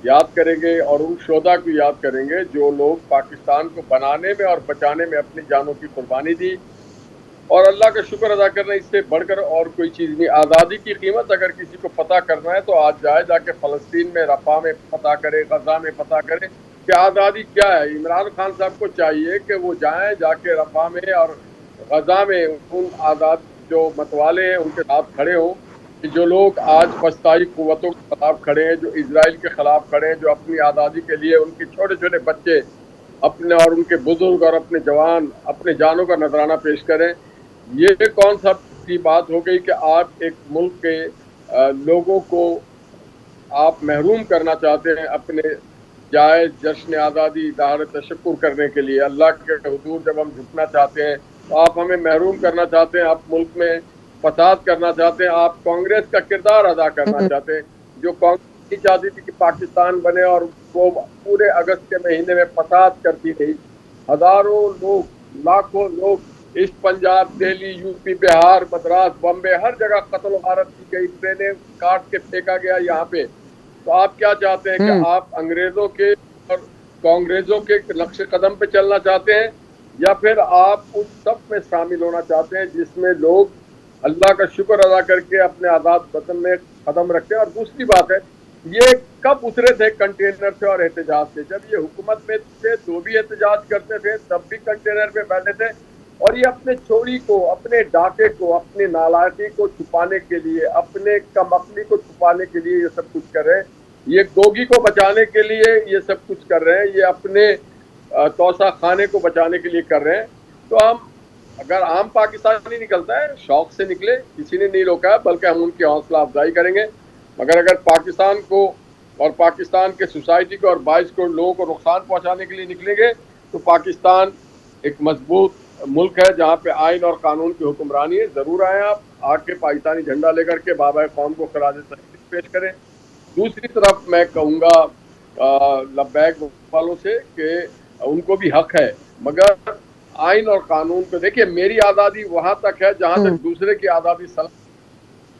याद करेंगे और उन शोधा को याद करेंगे जो लोग पाकिस्तान को बनाने में और बचाने में अपनी जानों की कुर्बानी दी। और अल्लाह का शुक्र अदा करना, इससे बढ़कर और कोई चीज़ नहीं। आज़ादी की कीमत अगर किसी को पता करना है तो आज जाए, जाके फ़लस्तीन में, रफ़ा में पता करे, गज़ा में पता करे कि आज़ादी क्या है। इमरान खान साहब को चाहिए कि वो जाएं, जाके रफ़ा में और गज़ा में उन आज़ाद जो मतवाले हैं उनके साथ खड़े हों, कि जो लोग आज फस्ताई क़ुव्वतों के खिलाफ खड़े हैं, जो इजराइल के खिलाफ खड़े हैं, जो अपनी आज़ादी के लिए उनके छोटे छोटे बच्चे अपने और उनके बुजुर्ग और अपने जवान अपने जानों का नजराना पेश करें। ये कौन सा की बात हो गई कि आप एक मुल्क के लोगों को आप महरूम करना चाहते हैं अपने जायज़ जश्न आज़ादी इज़हार तशक्कुर करने के लिए। अल्लाह के हुजूर जब हम झुकना चाहते हैं तो आप हमें महरूम करना चाहते हैं, आप मुल्क में फसाद करना चाहते हैं, आप कांग्रेस का किरदार अदा करना चाहते हैं। जो कांग्रेस नहीं चाहती थी कि पाकिस्तान बने और वो पूरे अगस्त के महीने में फसाद करती रही। हज़ारों लोग, लाखों लोग इस पंजाब, दिल्ली, यूपी, बिहार, मद्रास, बम्बे, हर जगह कत्ल गारत की गई, ट्रेनें काट के फेंका गया यहाँ पे। तो आप क्या चाहते हैं कि आप अंग्रेजों के और कांग्रेसों के नक्शे कदम पे चलना चाहते हैं, या फिर आप उस सब में शामिल होना चाहते हैं जिसमें लोग अल्लाह का शुक्र अदा करके अपने आज़ाद वतन में कदम रखते हैं। और दूसरी बात है, ये कब उतरे थे कंटेनर से और एहतजाज से? जब ये हुकूमत में थे तो भी एहतजाज करते थे, तब भी कंटेनर पे बैठे थे। और ये अपने चोरी को, अपने डाके को, अपने नालायकी को छुपाने के लिए, अपने कमअक्ली को छुपाने के लिए ये सब कुछ कर रहे हैं। ये गोगी को बचाने के लिए ये सब कुछ कर रहे हैं, ये अपने तौसा खाने को बचाने के लिए कर रहे हैं। तो हम, अगर आम पाकिस्तानी निकलता है, शौक से निकले, किसी ने नहीं रोका है, बल्कि हम उनकी हौसला अफजाई करेंगे। मगर अगर पाकिस्तान को और पाकिस्तान के सोसाइटी को और 22 करोड़ लोगों को नुकसान पहुंचाने के लिए निकलेंगे तो पाकिस्तान एक मजबूत मुल्क है जहाँ पे आइन और कानून की हुक्मरानी है। जरूर आए आप, आके पाकिस्तानी झंडा लेकर के बाबा कौम को खराज तहसीन पेश करें। दूसरी तरफ मैं कहूँगा लब्बैक वालों से कि उनको भी हक है, मगर आइन और कानून को देखिए। मेरी आज़ादी वहाँ तक है जहाँ तक दूसरे की आज़ादी सलाम।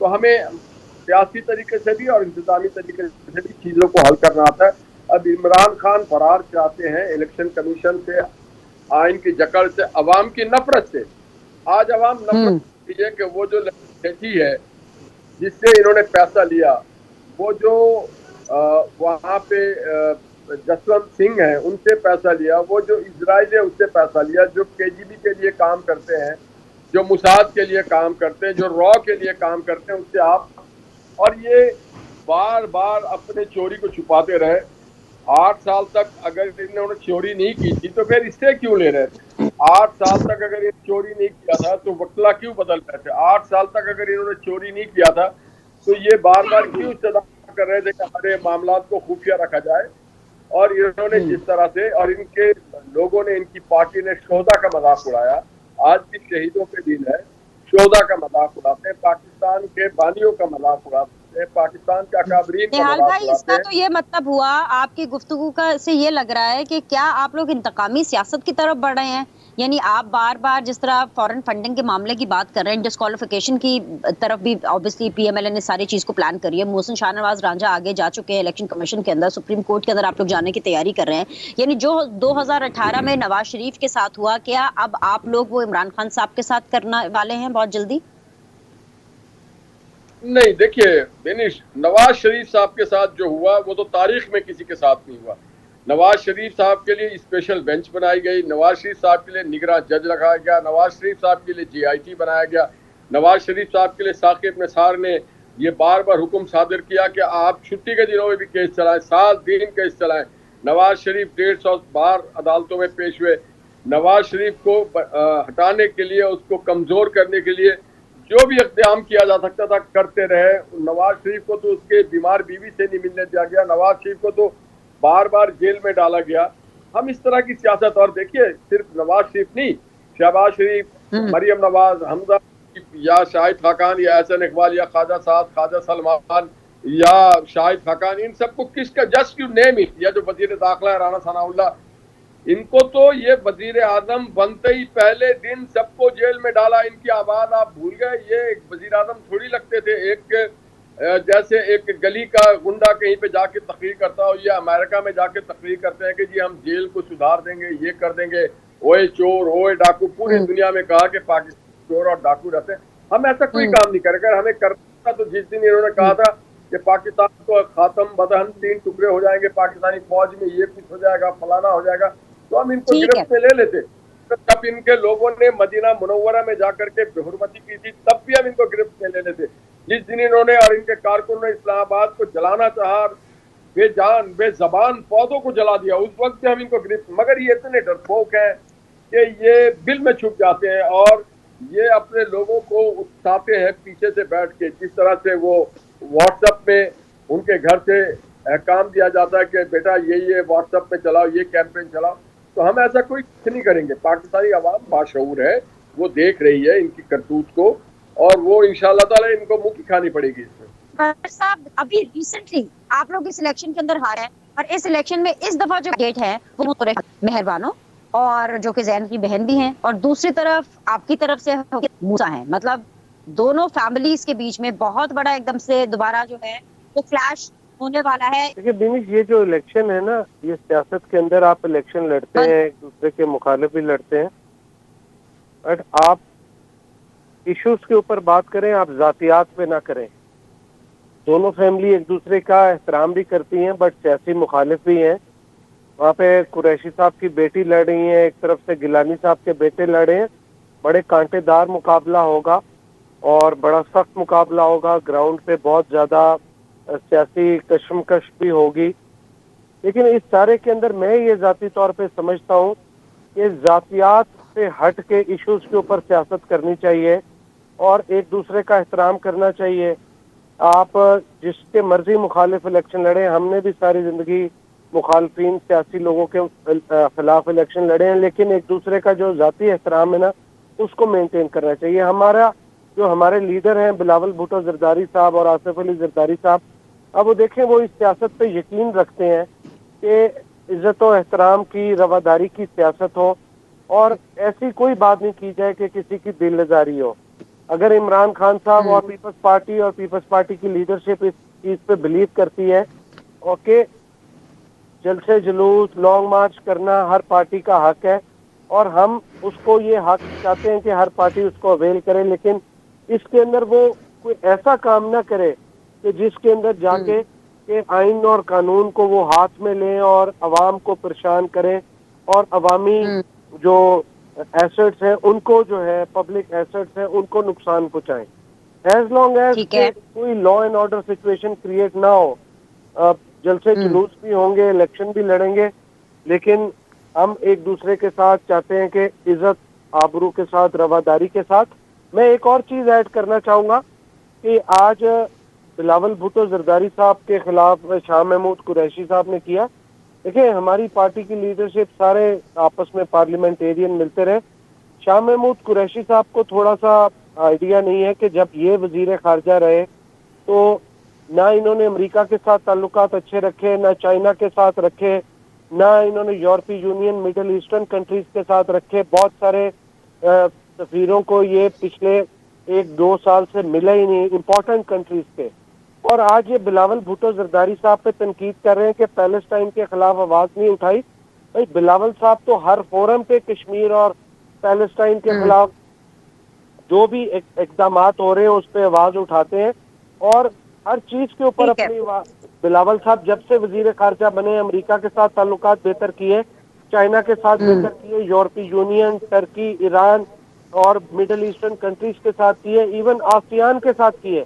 तो हमें सियासी तरीके से भी और इंतजामी तरीके से भी चीज़ों को हल करना आता है। अब इमरान खान फरार चाहते हैं इलेक्शन कमीशन से, आइन की जकड़ से, अवाम की नफरत से। आज अवाम नफरत है कि वो जो लड़की है जिससे इन्होंने पैसा लिया, वो जो वहाँ पे जसवंत सिंह है उनसे पैसा लिया, वो जो इजराइल है उससे पैसा लिया, जो केजीबी के लिए काम करते हैं, जो मुसाद के लिए काम करते हैं, जो रॉ के लिए काम करते हैं, उससे आप, और ये बार बार अपने चोरी को छुपाते रहे। 8 साल तक अगर इन्होंने चोरी नहीं की थी तो फिर इससे क्यों ले रहे थे? 8 साल तक अगर ये चोरी नहीं किया था तो वकला क्यों बदल रहे थे? 8 साल तक अगर इन्होंने चोरी नहीं किया था तो ये बार बार क्यों इस्तदा कर रहे थे कि हमारे मामलात को खुफिया रखा जाए? और इन्होंने जिस तरह से, और इनके लोगों ने, इनकी पार्टी ने शोहदा का मजाक उड़ाया। आज भी शहीदों के दिन है, शोहदा का मजाक उड़ाते हैं, पाकिस्तान के बानियों का मजाक उड़ाते हैं, पाकिस्तान के अकाबरीन का निहाल मजाक भाई, उड़ाते इसका हैं। तो ये मतलब हुआ आपकी गुफ्तगू का से ये लग रहा है कि क्या आप लोग इंतकामी सियासत की तरफ बढ़ रहे हैं? यानी आप बार बार जिस तरह फॉरेन फंडिंग के मामले की बात कर रहे हैं, डिस्क्वालिफिकेशन की तरफ भी ऑब्वियसली पीएमएलए ने सारी चीज को प्लान करी है। मोहसिन शाहनवाज रांझा आगे जा चुके हैं इलेक्शन कमीशन के अंदर, सुप्रीम कोर्ट के अंदर आप लोग जाने की तैयारी कर रहे हैं। यानी जो 2018 में नवाज शरीफ के साथ हुआ, क्या अब आप लोग वो इमरान खान साहब के साथ करने वाले हैं बहुत जल्दी? नहीं, देखिए बेनिश, नवाज शरीफ साहब के साथ जो हुआ वो तो तारीख में किसी के साथ नहीं हुआ। नवाज शरीफ साहब के लिए स्पेशल बेंच बनाई गई, नवाज शरीफ साहब के लिए निगरान जज रखा गया, नवाज शरीफ साहब के लिए जीआईटी बनाया गया, नवाज शरीफ साहब के लिए साकिब निसार ने ये बार बार हुक्म सादिर किया कि आप छुट्टी के दिनों में भी केस चलाएं, 7 दिन केस चलाएं। नवाज शरीफ 150 बार अदालतों में पेश हुए। नवाज शरीफ को हटाने के लिए, उसको कमजोर करने के लिए जो भी इक़्तियाम किया जा सकता था करते रहे। नवाज शरीफ को तो उसके बीमार बीवी से नहीं मिलने दिया गया, नवाज शरीफ को तो बार बार जेल में डाला गया। हम इस तरह की सियासत, और देखिए सिर्फ नवाज शरीफ नहीं, शहबाज शरीफ, मरियम नवाज, हमजा या शाहिद खाकान या एहसन इकबाल या ख्वाजा साद, ख्वाजा सलमान, या शाहिद हकानी, इन सबको किसका, जस्ट यू नेम इट, या जो वजीर दाखिला है राना सनाउल्लाह, इनको तो ये वजीर आजम बनते ही पहले दिन सबको जेल में डाला। इनकी आवाज आप भूल गए, ये एक वजीर आजम थोड़ी लगते थे। एक जैसे एक गली का गुंडा कहीं पे जाके तकरीर करता हो, या अमेरिका में जाके तकरीर करते हैं कि जी हम जेल को सुधार देंगे, ये कर देंगे, ओए चोर ओए डाकू, पूरी दुनिया में कहा कि पाकिस्तान चोर और डाकू रहते हैं। हम ऐसा कोई काम नहीं करें। अगर हमें करना, तो जिस दिन इन्होंने कहा था कि पाकिस्तान को खात्म बदहन 3 टुकड़े हो जाएंगे, पाकिस्तानी फौज में ये कुछ हो जाएगा, फलाना हो जाएगा, तो हम इनको गिरफ्त में ले लेते। तब इनके लोगों ने मदीना मुनव्वरा में जाकर के बेहुरमती की थी, तब भी हम इनको गिरफ्त में ले लेते। जिस दिन इन्होंने और इनके कारकुनों ने इस्लामाबाद को जलाना चाहा, बेजान बेजबान पौधों को जला दिया, उस वक्त हम इनको गिरफ्त, मगर ये इतने डरपोक हैं कि ये बिल में छुप जाते हैं और ये अपने लोगों को उकसाते हैं पीछे से बैठ के। जिस तरह से वो व्हाट्सएप में उनके घर से काम दिया जाता है कि बेटा ये व्हाट्सएप पे चलाओ, ये कैंपेन चलाओ, तो हम ऐसा कोई कुछ नहीं करेंगे। पाकिस्तानी आवाम बाशऊर है, वो देख रही है इनकी करतूत को, और वो इंशाअल्लाह ताला इनको मुंह की खानी पड़ेगी इसमें। साहब, अभी रिसेंटली आप लोग इस इलेक्शन के अंदर हारे हैं, और इस इलेक्शन में इस दफा जो डेट है वो मेहरबानो, और जो कि जैन की बहन भी हैं, और दूसरी तरफ आपकी तरफ से मूसा है। मतलब दोनों फैमिलीज के बीच में बहुत बड़ा एकदम से दोबारा जो है वो क्लैश होने वाला है। देखिए बिनिश, ये जो इलेक्शन है ना, ये सियासत के अंदर आप इलेक्शन लड़ते हैं, एक दूसरे के मुखालिफ भी लड़ते हैं, बट आप इश्यूज के ऊपर बात करें, आप जातियात पे ना करें। दोनों फैमिली एक दूसरे का एहतराम भी करती हैं, बट सियासी मुखालिफ भी हैं। वहाँ पे कुरैशी साहब की बेटी लड़ रही है, एक तरफ से गिलानी साहब के बेटे लड़े हैं। बड़े कांटेदार मुकाबला होगा और बड़ा सख्त मुकाबला होगा। ग्राउंड पे बहुत ज्यादा सियासी कशमकश भी होगी। लेकिन इस सारे के अंदर मैं ये जाती तौर पे समझता हूँ कि जातियात से हट के इश्यूज के ऊपर सियासत करनी चाहिए और एक दूसरे का एहतराम करना चाहिए। आप जिसके मर्जी मुखालिफ इलेक्शन लड़े, हमने भी सारी जिंदगी मुखालफिन सियासी लोगों के खिलाफ इलेक्शन लड़े हैं, लेकिन एक दूसरे का जो जाती एहतराम है ना, उसको मेंटेन करना चाहिए। हमारा जो हमारे लीडर हैं बिलावल भुट्टो जरदारी साहब और आसिफ अली जरदारी साहब, अब वो देखें, वो इस सियासत पे यकीन रखते हैं कि इज्जत और एहतराम की, रवादारी की सियासत हो और ऐसी कोई बात नहीं की जाए कि किसी की दिल लजारी हो। अगर इमरान खान साहब और पीपल्स पार्टी की लीडरशिप इस चीज पे बिलीव करती है और कि जलसे जुलूस लॉन्ग मार्च करना हर पार्टी का हक है और हम उसको ये हक चाहते हैं कि हर पार्टी उसको अवेल करे, लेकिन इसके अंदर वो कोई ऐसा काम ना करे कि जिसके अंदर जाके के आइन और कानून को वो हाथ में लें और अवाम को परेशान करें और अवामी जो एसेट्स हैं उनको, जो है पब्लिक एसेट्स हैं, उनको नुकसान पहुंचाएं। एज लॉन्ग एज कोई law and order situation create ना हो, जलसे जुलूस भी होंगे, इलेक्शन भी लड़ेंगे, लेकिन हम एक दूसरे के साथ चाहते हैं कि इज्जत आबरू के साथ, रवादारी के साथ। मैं एक और चीज ऐड करना चाहूंगा कि आज बिलावल भुट्टो जरदारी साहब के खिलाफ शाह महमूद कुरैशी साहब ने किया। देखिए, हमारी पार्टी की लीडरशिप सारे आपस में पार्लियामेंटेरियन मिलते रहे। शाह महमूद कुरैशी साहब को थोड़ा सा आइडिया नहीं है कि जब ये वजीर खारजा रहे तो ना इन्होंने अमेरिका के साथ ताल्लुकात अच्छे रखे, ना चाइना के साथ रखे, ना इन्होंने यूरोपीय यूनियन, मिडिल ईस्टर्न कंट्रीज के साथ रखे। बहुत सारे सफीरों को ये पिछले 1-2 साल से मिला ही नहीं, इंपॉर्टेंट कंट्रीज के। और आज ये बिलावल भुट्टो जरदारी साहब पे तनकीद कर रहे हैं कि पैलेस्टाइन के खिलाफ आवाज नहीं उठाई। भाई, बिलावल साहब तो हर फोरम पे कश्मीर और पैलेस्टाइन के खिलाफ जो भी इकदाम हो रहे हैं उस पर आवाज उठाते हैं और हर चीज के ऊपर अपनी। बिलावल साहब जब से वजीर खारजा बने, अमेरिका के साथ ताल्लुकात बेहतर किए, चाइना के साथ बेहतर किए, यूरोपीय यूनियन, टर्की, ईरान और मिडिल ईस्टर्न कंट्रीज के साथ किए, इवन आसियान के साथ किए।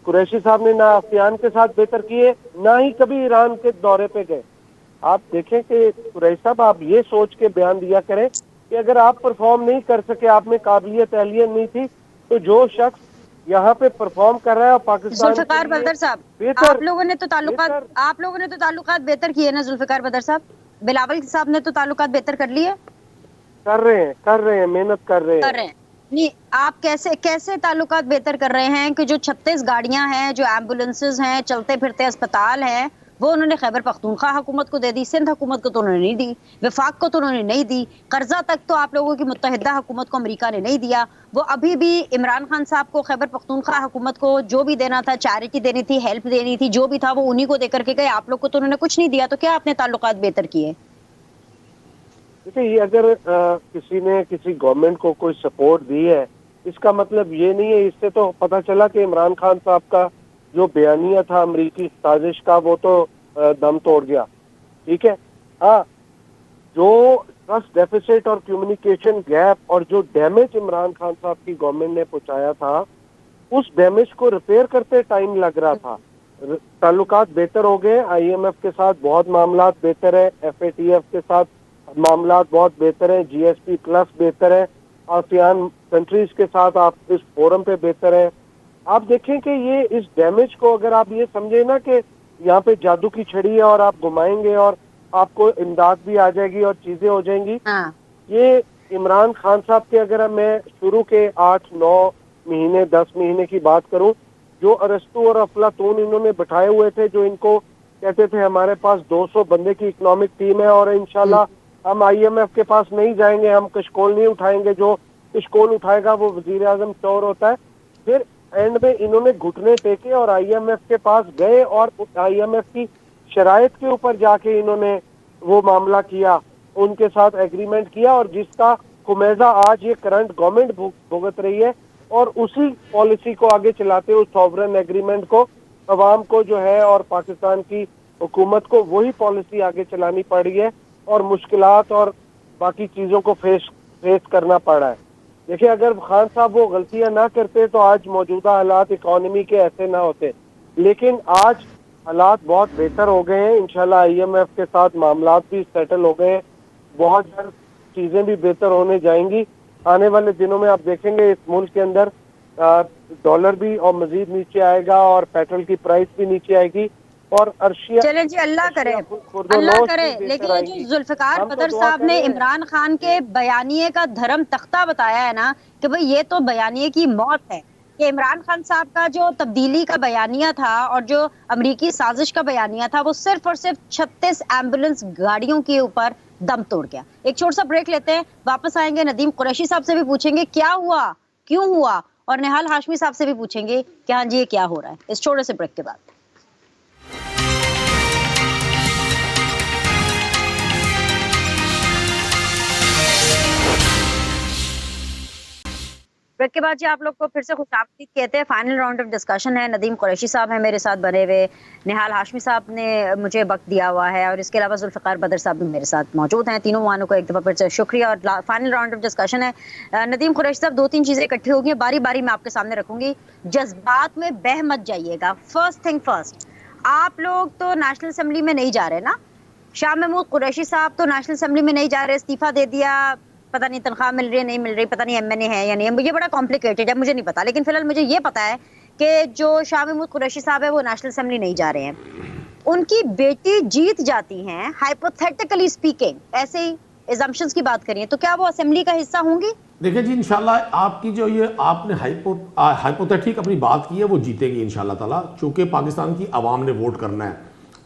कुरैशी साहब ने ना आसियान के साथ बेहतर किए, ना ही कभी ईरान के दौरे पे गए। आप देखें कि कुरैशी साहब, आप ये सोच के बयान दिया करें कि अगर आप परफॉर्म नहीं कर सके, आप में काबिलियत अहलियत नहीं थी, तो जो शख्स यहाँ पे परफॉर्म कर रहा है पाकिस्तान, जुल्फिकार बदर साहब, आप लोगों ने तो ताल्लुकात बेहतर किए ना जुल्फिकार बदर साहब? बिलावल साहब ने तो ताल्लुकात बेहतर कर लिए। कर रहे हैं, मेहनत कर रहे हैं। नहीं, आप कैसे कैसे ताल्लुकात बेहतर कर रहे हैं कि जो 36 गाड़ियां हैं, जो एम्बुलेंसेज हैं, चलते फिरते अस्पताल हैं, वो उन्होंने खैबर पख्तूनख्वा हुकूमत को दे दी, सिंध हुकूमत को तो उन्होंने नहीं दी, वफाक को तो उन्होंने नहीं दी, कर्जा तक तो आप लोगों की मुत्तहिदा हुकूमत को अमेरिका ने नहीं दिया। वो अभी भी इमरान खान साहब को खैबर पख्तूनख्वा हुकूमत को जो भी देना था, चैरिटी देनी थी, हेल्प देनी थी, जो भी था वो उन्हीं को देकर के गए। आप लोग को तो उन्होंने कुछ नहीं दिया, तो क्या आपने ताल्लुकात बेहतर किए? देखिए, ये अगर किसी ने किसी गवर्नमेंट को कोई सपोर्ट दी है, इसका मतलब ये नहीं है, इससे तो पता चला कि इमरान खान साहब का जो बयानिया था अमरीकी साजिश का, वो तो दम तोड़ गया। ठीक है। हाँ, जो ट्रस्ट डेफिसिट और कम्युनिकेशन गैप और जो डैमेज इमरान खान साहब की गवर्नमेंट ने पहुंचाया था, उस डैमेज को रिपेयर करते टाइम लग रहा था। ताल्लुकात बेहतर हो गए, आईएमएफ के साथ बहुत मामलात बेहतर है, एफएटीएफ के साथ मामलात बहुत बेहतर है, जीएसपी प्लस बेहतर है, आसियान कंट्रीज के साथ आप इस फोरम पे बेहतर है। आप देखें कि ये इस डैमेज को अगर आप ये समझे ना कि यहाँ पे जादू की छड़ी है और आप घुमाएंगे और आपको इमदाद भी आ जाएगी और चीजें हो जाएंगी। हाँ। ये इमरान खान साहब के अगर मैं शुरू के 8-9 महीने 10 महीने की बात करूं, जो अरस्तु और अफलातून इन्होंने बिठाए हुए थे, जो इनको कहते थे हमारे पास 200 बंदे की इकोनॉमिक टीम है और इंशाल्लाह हम आईएमएफ के पास नहीं जाएंगे, हम कशकोल नहीं उठाएंगे, जो कशकोल उठाएगा वो वजीर आजम चौर होता है। फिर एंड में इन्होंने घुटने टेके और आईएमएफ के पास गए और आईएमएफ की शराइत के ऊपर जाके इन्होंने वो मामला किया, उनके साथ एग्रीमेंट किया, और जिसका खुमेजा आज ये करंट गवर्नमेंट भुगत रही है। और उसी पॉलिसी को आगे चलाते हुए सॉवरन एग्रीमेंट को अवाम को जो है और पाकिस्तान की हुकूमत को वही पॉलिसी आगे चलानी पड़ रही है और मुश्किलात और बाकी चीजों को फेस करना पड़ा है। देखिए, अगर खान साहब वो गलतियां ना करते तो आज मौजूदा हालात इकोनॉमी के ऐसे ना होते, लेकिन आज हालात बहुत बेहतर हो गए हैं। इंशाल्लाह आईएमएफ के साथ मामलात भी सेटल हो गए हैं, बहुत जल्द चीजें भी बेहतर होने जाएंगी। आने वाले दिनों में आप देखेंगे इस मुल्क के अंदर डॉलर भी और मजीद नीचे आएगा और पेट्रोल की प्राइस भी नीचे आएगी और अर्शिया, चलें जी, अल्लाह करे, अल्लाह करे। लेकिन ये जो जुल्फिकार बदर साहब ने इमरान खान के बयानिए का धर्म तख्ता बताया है ना, कि भाई ये तो बयानिए की मौत है, कि इमरान खान साहब का जो तब्दीली का बयानिया था और जो अमरीकी साजिश का बयानिया था, वो सिर्फ और सिर्फ 36 एम्बुलेंस गाड़ियों के ऊपर दम तोड़ गया। एक छोटा सा ब्रेक लेते हैं, वापस आएंगे, नदीम कुरैशी साहब से भी पूछेंगे क्या हुआ, क्यों हुआ, और निहाल हाशमी साहब से भी पूछेंगे कि हाँ जी ये क्या हो रहा है, इस छोटे से ब्रेक के बाद। ब्रेक के बाद जी आप लोग को फिर से खुशामदीद कहते हैं। फाइनल राउंड ऑफ डिस्कशन है, नदीम कुरैशी साहब हैं मेरे साथ बने हुए, निहाल हाशमी साहब ने मुझे वक्त दिया हुआ है, और इसके अलावा जुल्फिकार बदर साहब भी मेरे साथ मौजूद हैं। तीनों मानों को एक दफ़ा फिर से शुक्रिया। और फाइनल राउंड ऑफ डिस्कशन है। नदीम कुरैशी साहब, 2-3 चीज़ें इकट्ठी होगी, बारी बारी मैं आपके सामने रखूंगी, जज्बात में बह मत जाइएगा। फर्स्ट थिंग फर्स्ट, आप लोग तो नेशनल असम्बली में नहीं जा रहे ना, शाह महमूद कुरैशी साहब तो नेशनल असम्बली में नहीं जा रहे, इस्तीफा दे दिया, पता नहीं तनख्वाह मिल रही है नहीं मिल रही, पता नहीं एमएनए है या नहीं है, ये बड़ा कॉम्प्लिकेटेड है, मुझे नहीं पता। लेकिन फिलहाल मुझे ये पता है कि जो शाह महमूद कुरैशी साहब है वो नेशनल असेंबली नहीं जा रहे हैं। उनकी बेटी जीत जाती हैं, हाइपोथेटिकली स्पीकिंग, ऐसे ही एजम्पशंस की बात करिए, तो क्या वो असेंबली का हिस्सा होंगी? देखिए जी, इंशाल्लाह आपकी जो ये आपने हाइपोथेटिक अपनी बात की है वो जीतेगी इंशाल्लाह ताला, चूंकि पाकिस्तान की आवाम ने वोट करना है।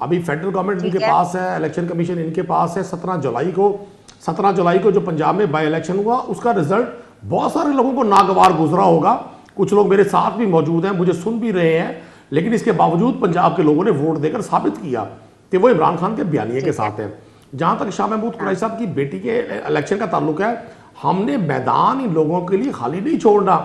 अभी फेडरल गवर्नमेंट इनके पास है, इलेक्शन कमीशन इनके पास है। 17 जुलाई को जो पंजाब में बाई इलेक्शन हुआ, उसका रिजल्ट बहुत सारे लोगों को नागवार गुजरा होगा। कुछ लोग मेरे साथ भी मौजूद हैं, मुझे सुन भी रहे हैं, लेकिन इसके बावजूद पंजाब के लोगों ने वोट देकर साबित किया कि वो इमरान खान के बयानिए के साथ है। जहां तक शाह महमूद कुरैशी साहब की बेटी के इलेक्शन का ताल्लुक है, हमने मैदान इन लोगों के लिए खाली नहीं छोड़ना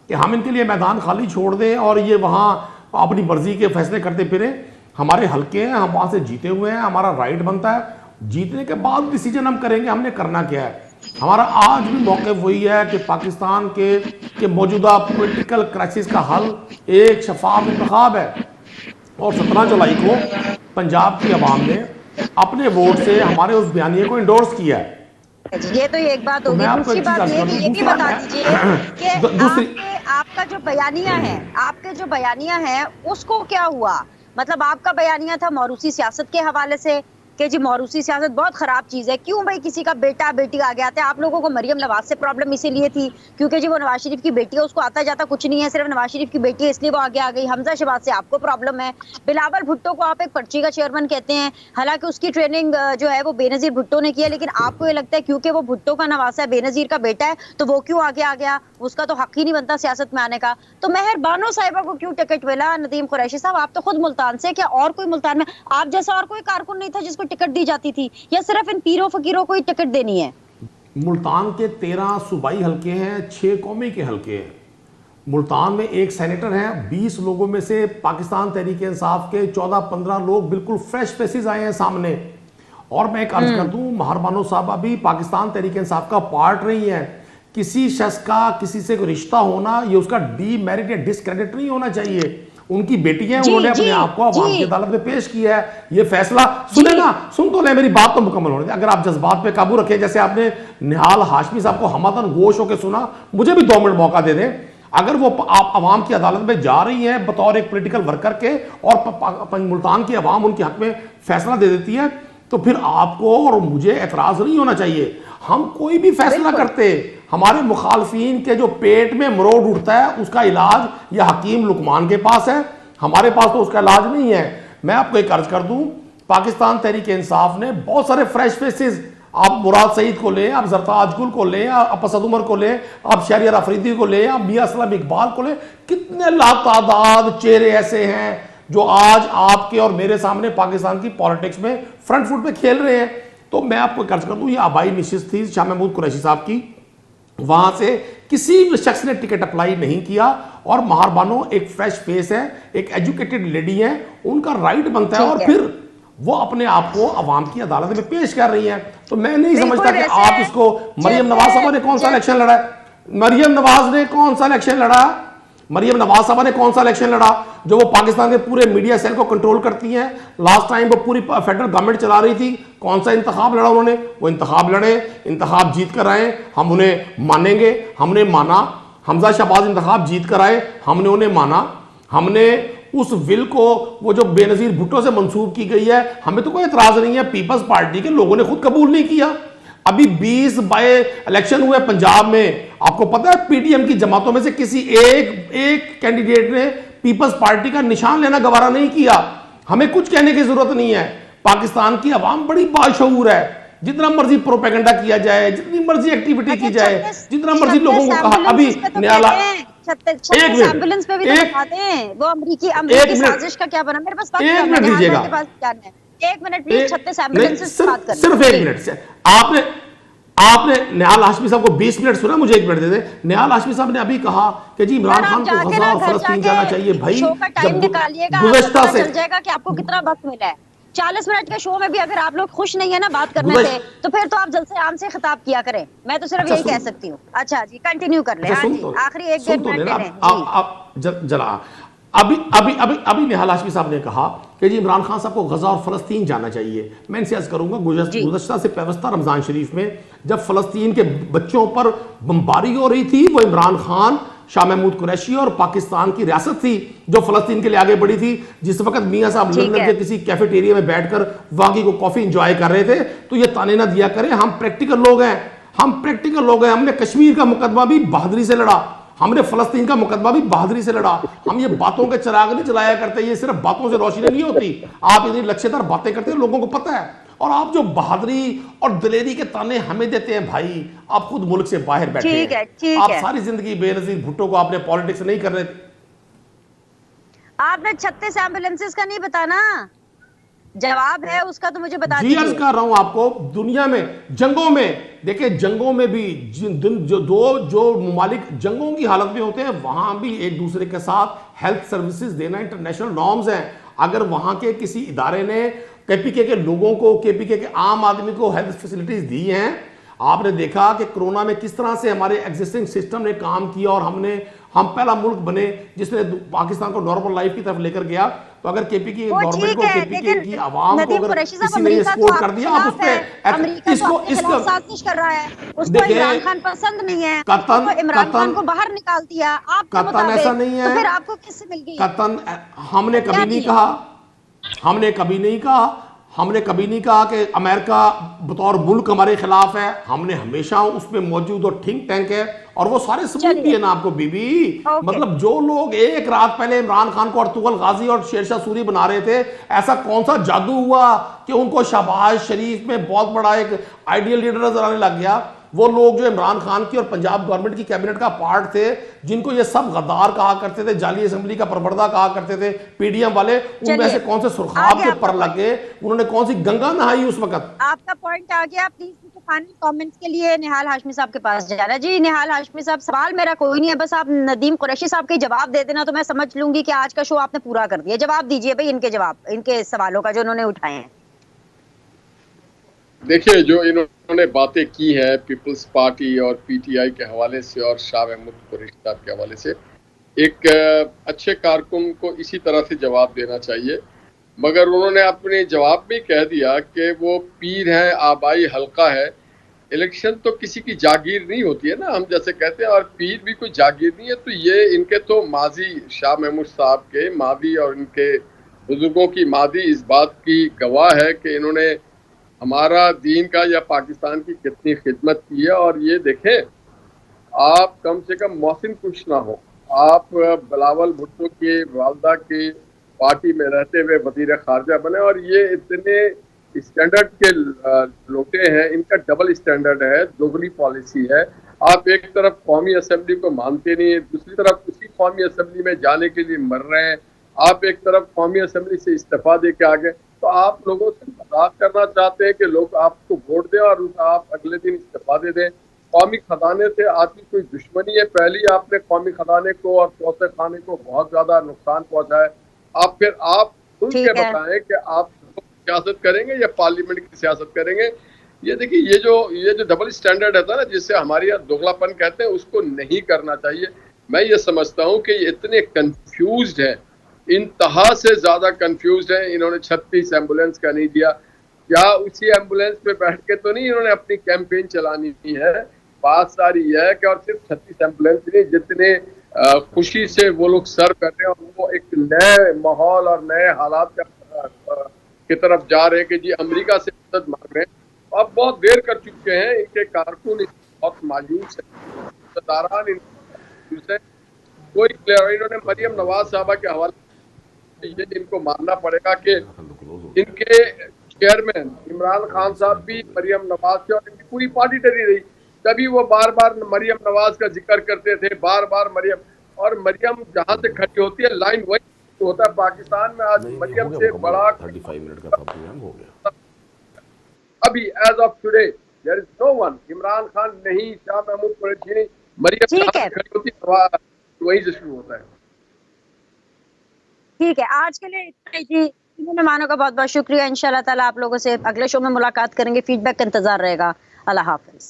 कि हम इनके लिए मैदान खाली छोड़ दें और ये वहाँ अपनी मर्जी के फैसले करते फिरें। हमारे हल्के हैं, हम वहाँ से जीते हुए हैं, हमारा राइट बनता है, जीतने के बाद डिसीजन हम करेंगे हमने करना क्या है। हमारा आज भी मौके वही है कि पाकिस्तान के मौजूदा पॉलिटिकल क्राइसिस का हल एक शफाफ इंतखाब है, और 17 जुलाई को पंजाब की आवाम ने अपने वोट से हमारे उस बयानिए को इंडोर्स किया है। ये तो एक बात होगी। दूसरी बात ये भी बता दीजिए कि आपका जो बयानिया है उसको क्या हुआ? मतलब आपका बयानिया था मौरूसी सियासत के हवाले से कि जी मौरूसी सियासत बहुत खराब चीज है, क्यों भाई किसी का बेटा बेटी आगे आते हैं। आप लोगों को मरियम नवाज से प्रॉब्लम इसीलिए थी क्योंकि जी वो नवाज शरीफ की बेटी है, उसको आता जाता कुछ नहीं है, सिर्फ नवाज शरीफ की बेटी है इसलिए वो आगे आ गई। हमजा शहबाज से आपको प्रॉब्लम है। बिलावल भुट्टो को आप एक पर्ची का चेयरमैन कहते हैं, हालांकि उसकी ट्रेनिंग जो है वो बेनजीर भुट्टो ने की है, लेकिन आपको ये लगता है क्योंकि वो भुट्टो का नवासा है, बेनजीर का बेटा है, तो वो क्यों आगे आ गया, उसका तो हक ही नहीं बनता सियासत में आने का। तो मेहर बानो साहिबा को क्यों टिकट मिला? नदीम कुरैशी साहब, आप तो खुद मुल्तान से, क्या और कोई मुल्तान में आप जैसा और कोई कारकुन नहीं था जिसको टिकट दी जाती थी, या सिर्फ इन पीरों फकीरों को ही टिकट देनी है? मुल्तान के 13 सूबाई हलके हैं, 6 कौमी के हलके हैं। मुल्तान में एक सेनेटर है, 20 लोगों में से पाकिस्तान तहरीक इंसाफ के 14-15 लोग बिल्कुल फ्रेश फेसेस आए हैं सामने। और मैं एक अर्ज कर दूं, महर बानो साहबा भी पाकिस्तान तहरीक इंसाफ का पार्ट नहीं है। किसी शख्स का किसी से रिश्ता होना ये उसका डीमेरिट या डिसक्रेडिट नहीं होना चाहिए। उनकी बेटियां, उन्होंने अपने आप को अवाम की अदालत में पेश किया है। ये फैसला सुने ना, सुन तो ले, मेरी बात तो मुकम्मल होने दे। अगर आप जज्बात पे काबू रखें, जैसे आपने निहाल हाशमी साहब को हमदन गोश होकर सुना, मुझे भी 2 मिनट मौका दे दें। अगर वो आप अवाम की अदालत में जा रही हैं बतौर एक पॉलिटिकल वर्कर के, और मुल्तान की अवाम उनके हक में फैसला दे देती है, तो फिर आपको और मुझे एतराज नहीं होना चाहिए। हम कोई भी फैसला करते, हमारे मुखालफीन के जो पेट में मरोड़ उठता है उसका इलाज या हकीम लुकमान के पास है, हमारे पास तो उसका इलाज नहीं है। मैं आपको एक अर्ज कर दूं, पाकिस्तान तहरीक इंसाफ ने बहुत सारे फ्रेश फेसेस, आप मुराद सईद को लें, आप जरताज गुल को लें, आप असद उमर को लें, आप शहरियार अफरीदी को लें, आप मियां असलम इकबाल को लें, कितने लातादाद चेहरे ऐसे हैं जो आज आपके और मेरे सामने पाकिस्तान की पॉलिटिक्स में फ्रंट फुट पे खेल रहे हैं। तो मैं आपको कर्ज कर दूं, ये आबाई निशिस्त थी शाह महमूद कुरैशी साहब की, वहां से किसी भी शख्स ने टिकट अप्लाई नहीं किया। और महर बानो एक फ्रेश फेस है, एक एजुकेटेड लेडी है, उनका राइट बनता है, और फिर वो अपने आप को अवाम की अदालत में पेश कर रही है। तो मैं नहीं समझता कि आप इसको, मरियम नवाज साहब ने कौन सा इलेक्शन लड़ा है? मरियम नवाज ने कौन सा इलेक्शन लड़ा? मरियम नवाज साहब ने कौन सा इलेक्शन लड़ा जो वो पाकिस्तान के पूरे मीडिया सेल को कंट्रोल करती हैं? लास्ट टाइम वो पूरी फेडरल गवर्नमेंट चला रही थी, कौन सा इंतखाब लड़ा उन्होंने? वो इंतखाब लड़े, इंतखाब जीत कर आए, हम उन्हें मानेंगे, हमने माना। हमजा शहबाज इंतखाब जीत कर आए, हमने उन्हें माना। हमने उस विल को, वो जो बेनजीर भुट्टो से मंसूब की गई है, हमें तो कोई एतराज नहीं है, पीपल्स पार्टी के लोगों ने खुद कबूल नहीं किया। अभी 20 बाय इलेक्शन हुए पंजाब में, आपको पता है पीडीएम की जमातों में से किसी एक कैंडिडेट ने पीपल्स पार्टी का निशान लेना गवारा नहीं किया। हमें कुछ कहने की जरूरत नहीं है, पाकिस्तान की आवाम बड़ी बाशऊर है। जितना मर्जी प्रोपेगेंडा किया जाए, जितनी मर्जी एक्टिविटी की जाए, जितना मर्जी लोगों को कहा, अभी न्यायालय एम्बुलेंस पे भी तो दिखाते हैं, वो अमेरिकी साजिश का क्या बना? मेरे पास एक मिनट दीजिएगा, 1 मिनट प्लीज। 36 एम्बुलेंस से बात कर, सिर्फ 1 मिनट से। आपने निहाल हाशमी साहब को 20 मिनट सुना, मुझे 1 मिनट दे दे। निहाल हाशमी साहब ने अभी कहा कि जी इमरान खान को गजा और फलस्तीन जाना चाहिए। भाई टाइम निकालिएगा, गुज़श्ता से चल जाएगा कि आपको कितना वक्त मिला है। 40 मिनट के शो में भी अगर आप लोग खुश नहीं है ना बात करने से, तो फिर तो आप जल्द से आम से खिताब किया करें। मैं तो सिर्फ यही कह सकती हूँ। अच्छा जी, कंटिन्यू कर ले। आखिरी 1-1.5 मिनट ले लें। जरा अभी निहाल हाशमी साहब ने कहा कि जी इमरान खान साहब को गजा और फलस्तीन जाना चाहिए। मैं इनसे अर्ज करूंगा, गुज़श्ता से पेवस्ता रमजान शरीफ में जब फलस्तीन के बच्चों पर बमबारी हो रही थी, वो इमरान खान, शाह महमूद कुरैशी और पाकिस्तान की रियासत थी जो फलस्तीन के लिए आगे बढ़ी थी। जिस वक्त मियां साहब लंदन के किसी कैफेटेरिया में बैठकर वहां की कॉफी इंजॉय कर रहे थे, तो ये ताने ना दिया करें, हम प्रैक्टिकल लोग हैं, हम प्रैक्टिकल लोग हैं। हमने कश्मीर का मुकदमा भी बहादुरी से लड़ा, हमने फलस्तीन का मुकदमा भी बहादुरी से लड़ा। हम ये बातों के चिराग नहीं जलाया करते, ये सिर्फ बातों से रोशनी नहीं होती। आप इतनी लक्ष्यदार बातें करते हैं, लोगों को पता है। और आप जो बहादुरी और दिलेरी के ताने हमें देते हैं, भाई आप खुद मुल्क से बाहर बैठे हैं। आप सारी जिंदगी बेनजीर भुट्टो को आपने पॉलिटिक्स नहीं कर रहे थे। आपने 36 एम्बुलेंसेस का नहीं बताना, जवाब है उसका तो मुझे बता दीजिए। अर्ज कर रहा हूं आपको, दुनिया में जंगों में, देखिए जंगों में भी जो ममालिक जंगों की हालत में होते हैं, वहां भी एक दूसरे के साथ हेल्थ सर्विसेज देना इंटरनेशनल नॉर्म्स हैं। अगर वहां के किसी इदारे ने केपीके के लोगों को, केपीके के आम आदमी को हेल्थ फैसिलिटीज दी हैं, आपने देखा कि कोरोना में किस तरह से हमारे एग्जिस्टिंग सिस्टम ने काम किया और हम पहला मुल्क बने जिसने पाकिस्तान को नॉर्मल लाइफ की तरफ लेकर गया। तो अगर केपीके गवर्नमेंट को, केपीके की आवाम को अगर किसी ने सपोर्ट कर दिया, आप उस पे इसको साजिश कर रहा है, उसको इमरान खान पसंद नहीं है, इमरान खान को बाहर निकाल दिया। कतन ऐसा नहीं है, तो फिर आपको किससे मिल गई? कतन हमने कभी नहीं कहा, हमने कभी नहीं कहा। हमने कभी नहीं कहा कि अमेरिका बतौर मुल्क हमारे खिलाफ है, हमने हमेशा उसमें मौजूद और थिंक टैंक है और वो सारे सबूत दिए ना आपको बीबी। मतलब जो लोग एक रात पहले इमरान खान को अर्तुगरुल गाजी और शेरशाह सूरी बना रहे थे, ऐसा कौन सा जादू हुआ कि उनको शहबाज शरीफ में बहुत बड़ा एक आइडियल लीडर नजर आने लग गया? वो लोग जो इमरान खान की और पंजाब गवर्नमेंट की कैबिनेट का पार्ट थे, जिनको ये सब गद्दार कहा करते थे, जाली असेंबली का परवरदा कहा करते थे पीडीएम वाले, उनमें से कौन से सुरखाब के पर लग गए? उन्होंने कौन सी गंगा नहाई उस वक्त? आपका पॉइंट आ गया। प्लीज फाइनल कमेंट्स के लिए निहाल हाशमी साहब के पास जाना। जी निहाल हाशमी साहब, सवाल मेरा कोई नहीं है, बस आप नदीम कुरैशी साहब के जवाब दे देना तो मैं समझ लूंगी कि आज का शो आपने पूरा कर दिया। जवाब दीजिए भाई इनके जवाब, इनके सवालों का जो उन्होंने उठाए हैं। देखिए, जो इन्होंने बातें की है पीपल्स पार्टी और पीटीआई के हवाले से और शाह महमूद कुरैशी साहब के हवाले से, एक अच्छे कारकुन को इसी तरह से जवाब देना चाहिए, मगर उन्होंने अपने जवाब में कह दिया कि वो पीर है, आबाई हल्का है। इलेक्शन तो किसी की जागीर नहीं होती है ना, हम जैसे कहते हैं, और पीर भी कोई जागीर नहीं है। तो ये इनके तो माजी, शाह महमूद साहब के मादी और इनके बुजुर्गों की मादी इस बात की गवाह है कि इन्होंने हमारा दीन का या पाकिस्तान की कितनी खिदमत की है। और ये देखें, आप कम से कम मोहसिन कुछ ना हो, आप बिलावल भुट्टो के वालदा के पार्टी में रहते हुए वजीर खारजा बने, और ये इतने स्टैंडर्ड के लोटे हैं, इनका डबल स्टैंडर्ड है, दोगुनी पॉलिसी है। आप एक तरफ कौमी असेंबली को मानते नहीं, दूसरी तरफ उसी कौमी असेंबली में जाने के लिए मर रहे हैं। आप एक तरफ कौमी असेंबली से इस्तीफा दे के आ गए, तो आप लोगों से मजाक करना चाहते हैं कि लोग आपको वोट दें और आप अगले दिन इस्तीफा दे दें। कौमी खजाने से आपकी कोई दुश्मनी है? पहले आपने कौमी खजाने को और तोसे खाने को बहुत ज्यादा नुकसान पहुंचाया। आप फिर आप खुल के बताएं कि आप सियासत करेंगे या पार्लियामेंट की सियासत करेंगे। ये देखिए, ये जो डबल स्टैंडर्ड है ना, जिससे हमारे यहाँ दोगलापन कहते हैं, उसको नहीं करना चाहिए। मैं ये समझता हूँ कि ये इतने कंफ्यूज्ड है, इंतहा से ज्यादा कंफ्यूज्ड है। इन्होंने 36 एम्बुलेंस का नहीं दिया, क्या उसी एम्बुलेंस पे बैठ के तो नहीं इन्होंने अपनी कैंपेन चलानी है? बात सारी यह है कि और सिर्फ 36 एम्बुलेंस नहीं, जितने खुशी से वो लोग सर्व कर रहे हैं, और वो एक नए माहौल और नए हालात की तरफ जा रहे हैं कि जी अमेरिका से मदद मांग रहे हैं। अब बहुत देर कर चुके हैं, इनके कारकुन बहुत मायूस है, कोई क्लियर। इन्होंने मरियम नवाज साहबा के हवाले ये इनको मानना पड़ेगा कि इनके चेयरमैन इमरान खान साहब भी मरियम नवाज से और इनकी पूरी पार्टी डरी रही, तभी वो बार बार मरियम नवाज का जिक्र करते थे, बार बार मरियम। और मरियम जहां से खड़ी होती है, लाइन वही होता है। पाकिस्तान में आज मरियम से बड़ा 35 मिनट का प्रोग्राम हो गया। अभी as of today there is no one, Imran Khan नहीं, शाह महमूद कुरैशी नहीं, मरियम जहां से खड़ी होती है वहीं से शुरू होता है। ठीक है, आज के लिए इतना ही जी। मेहमानों का बहुत बहुत शुक्रिया। इंशाल्लाह ताला आप लोगों से अगले शो में मुलाकात करेंगे। फीडबैक का इंतजार रहेगा। अल्लाह हाफिज।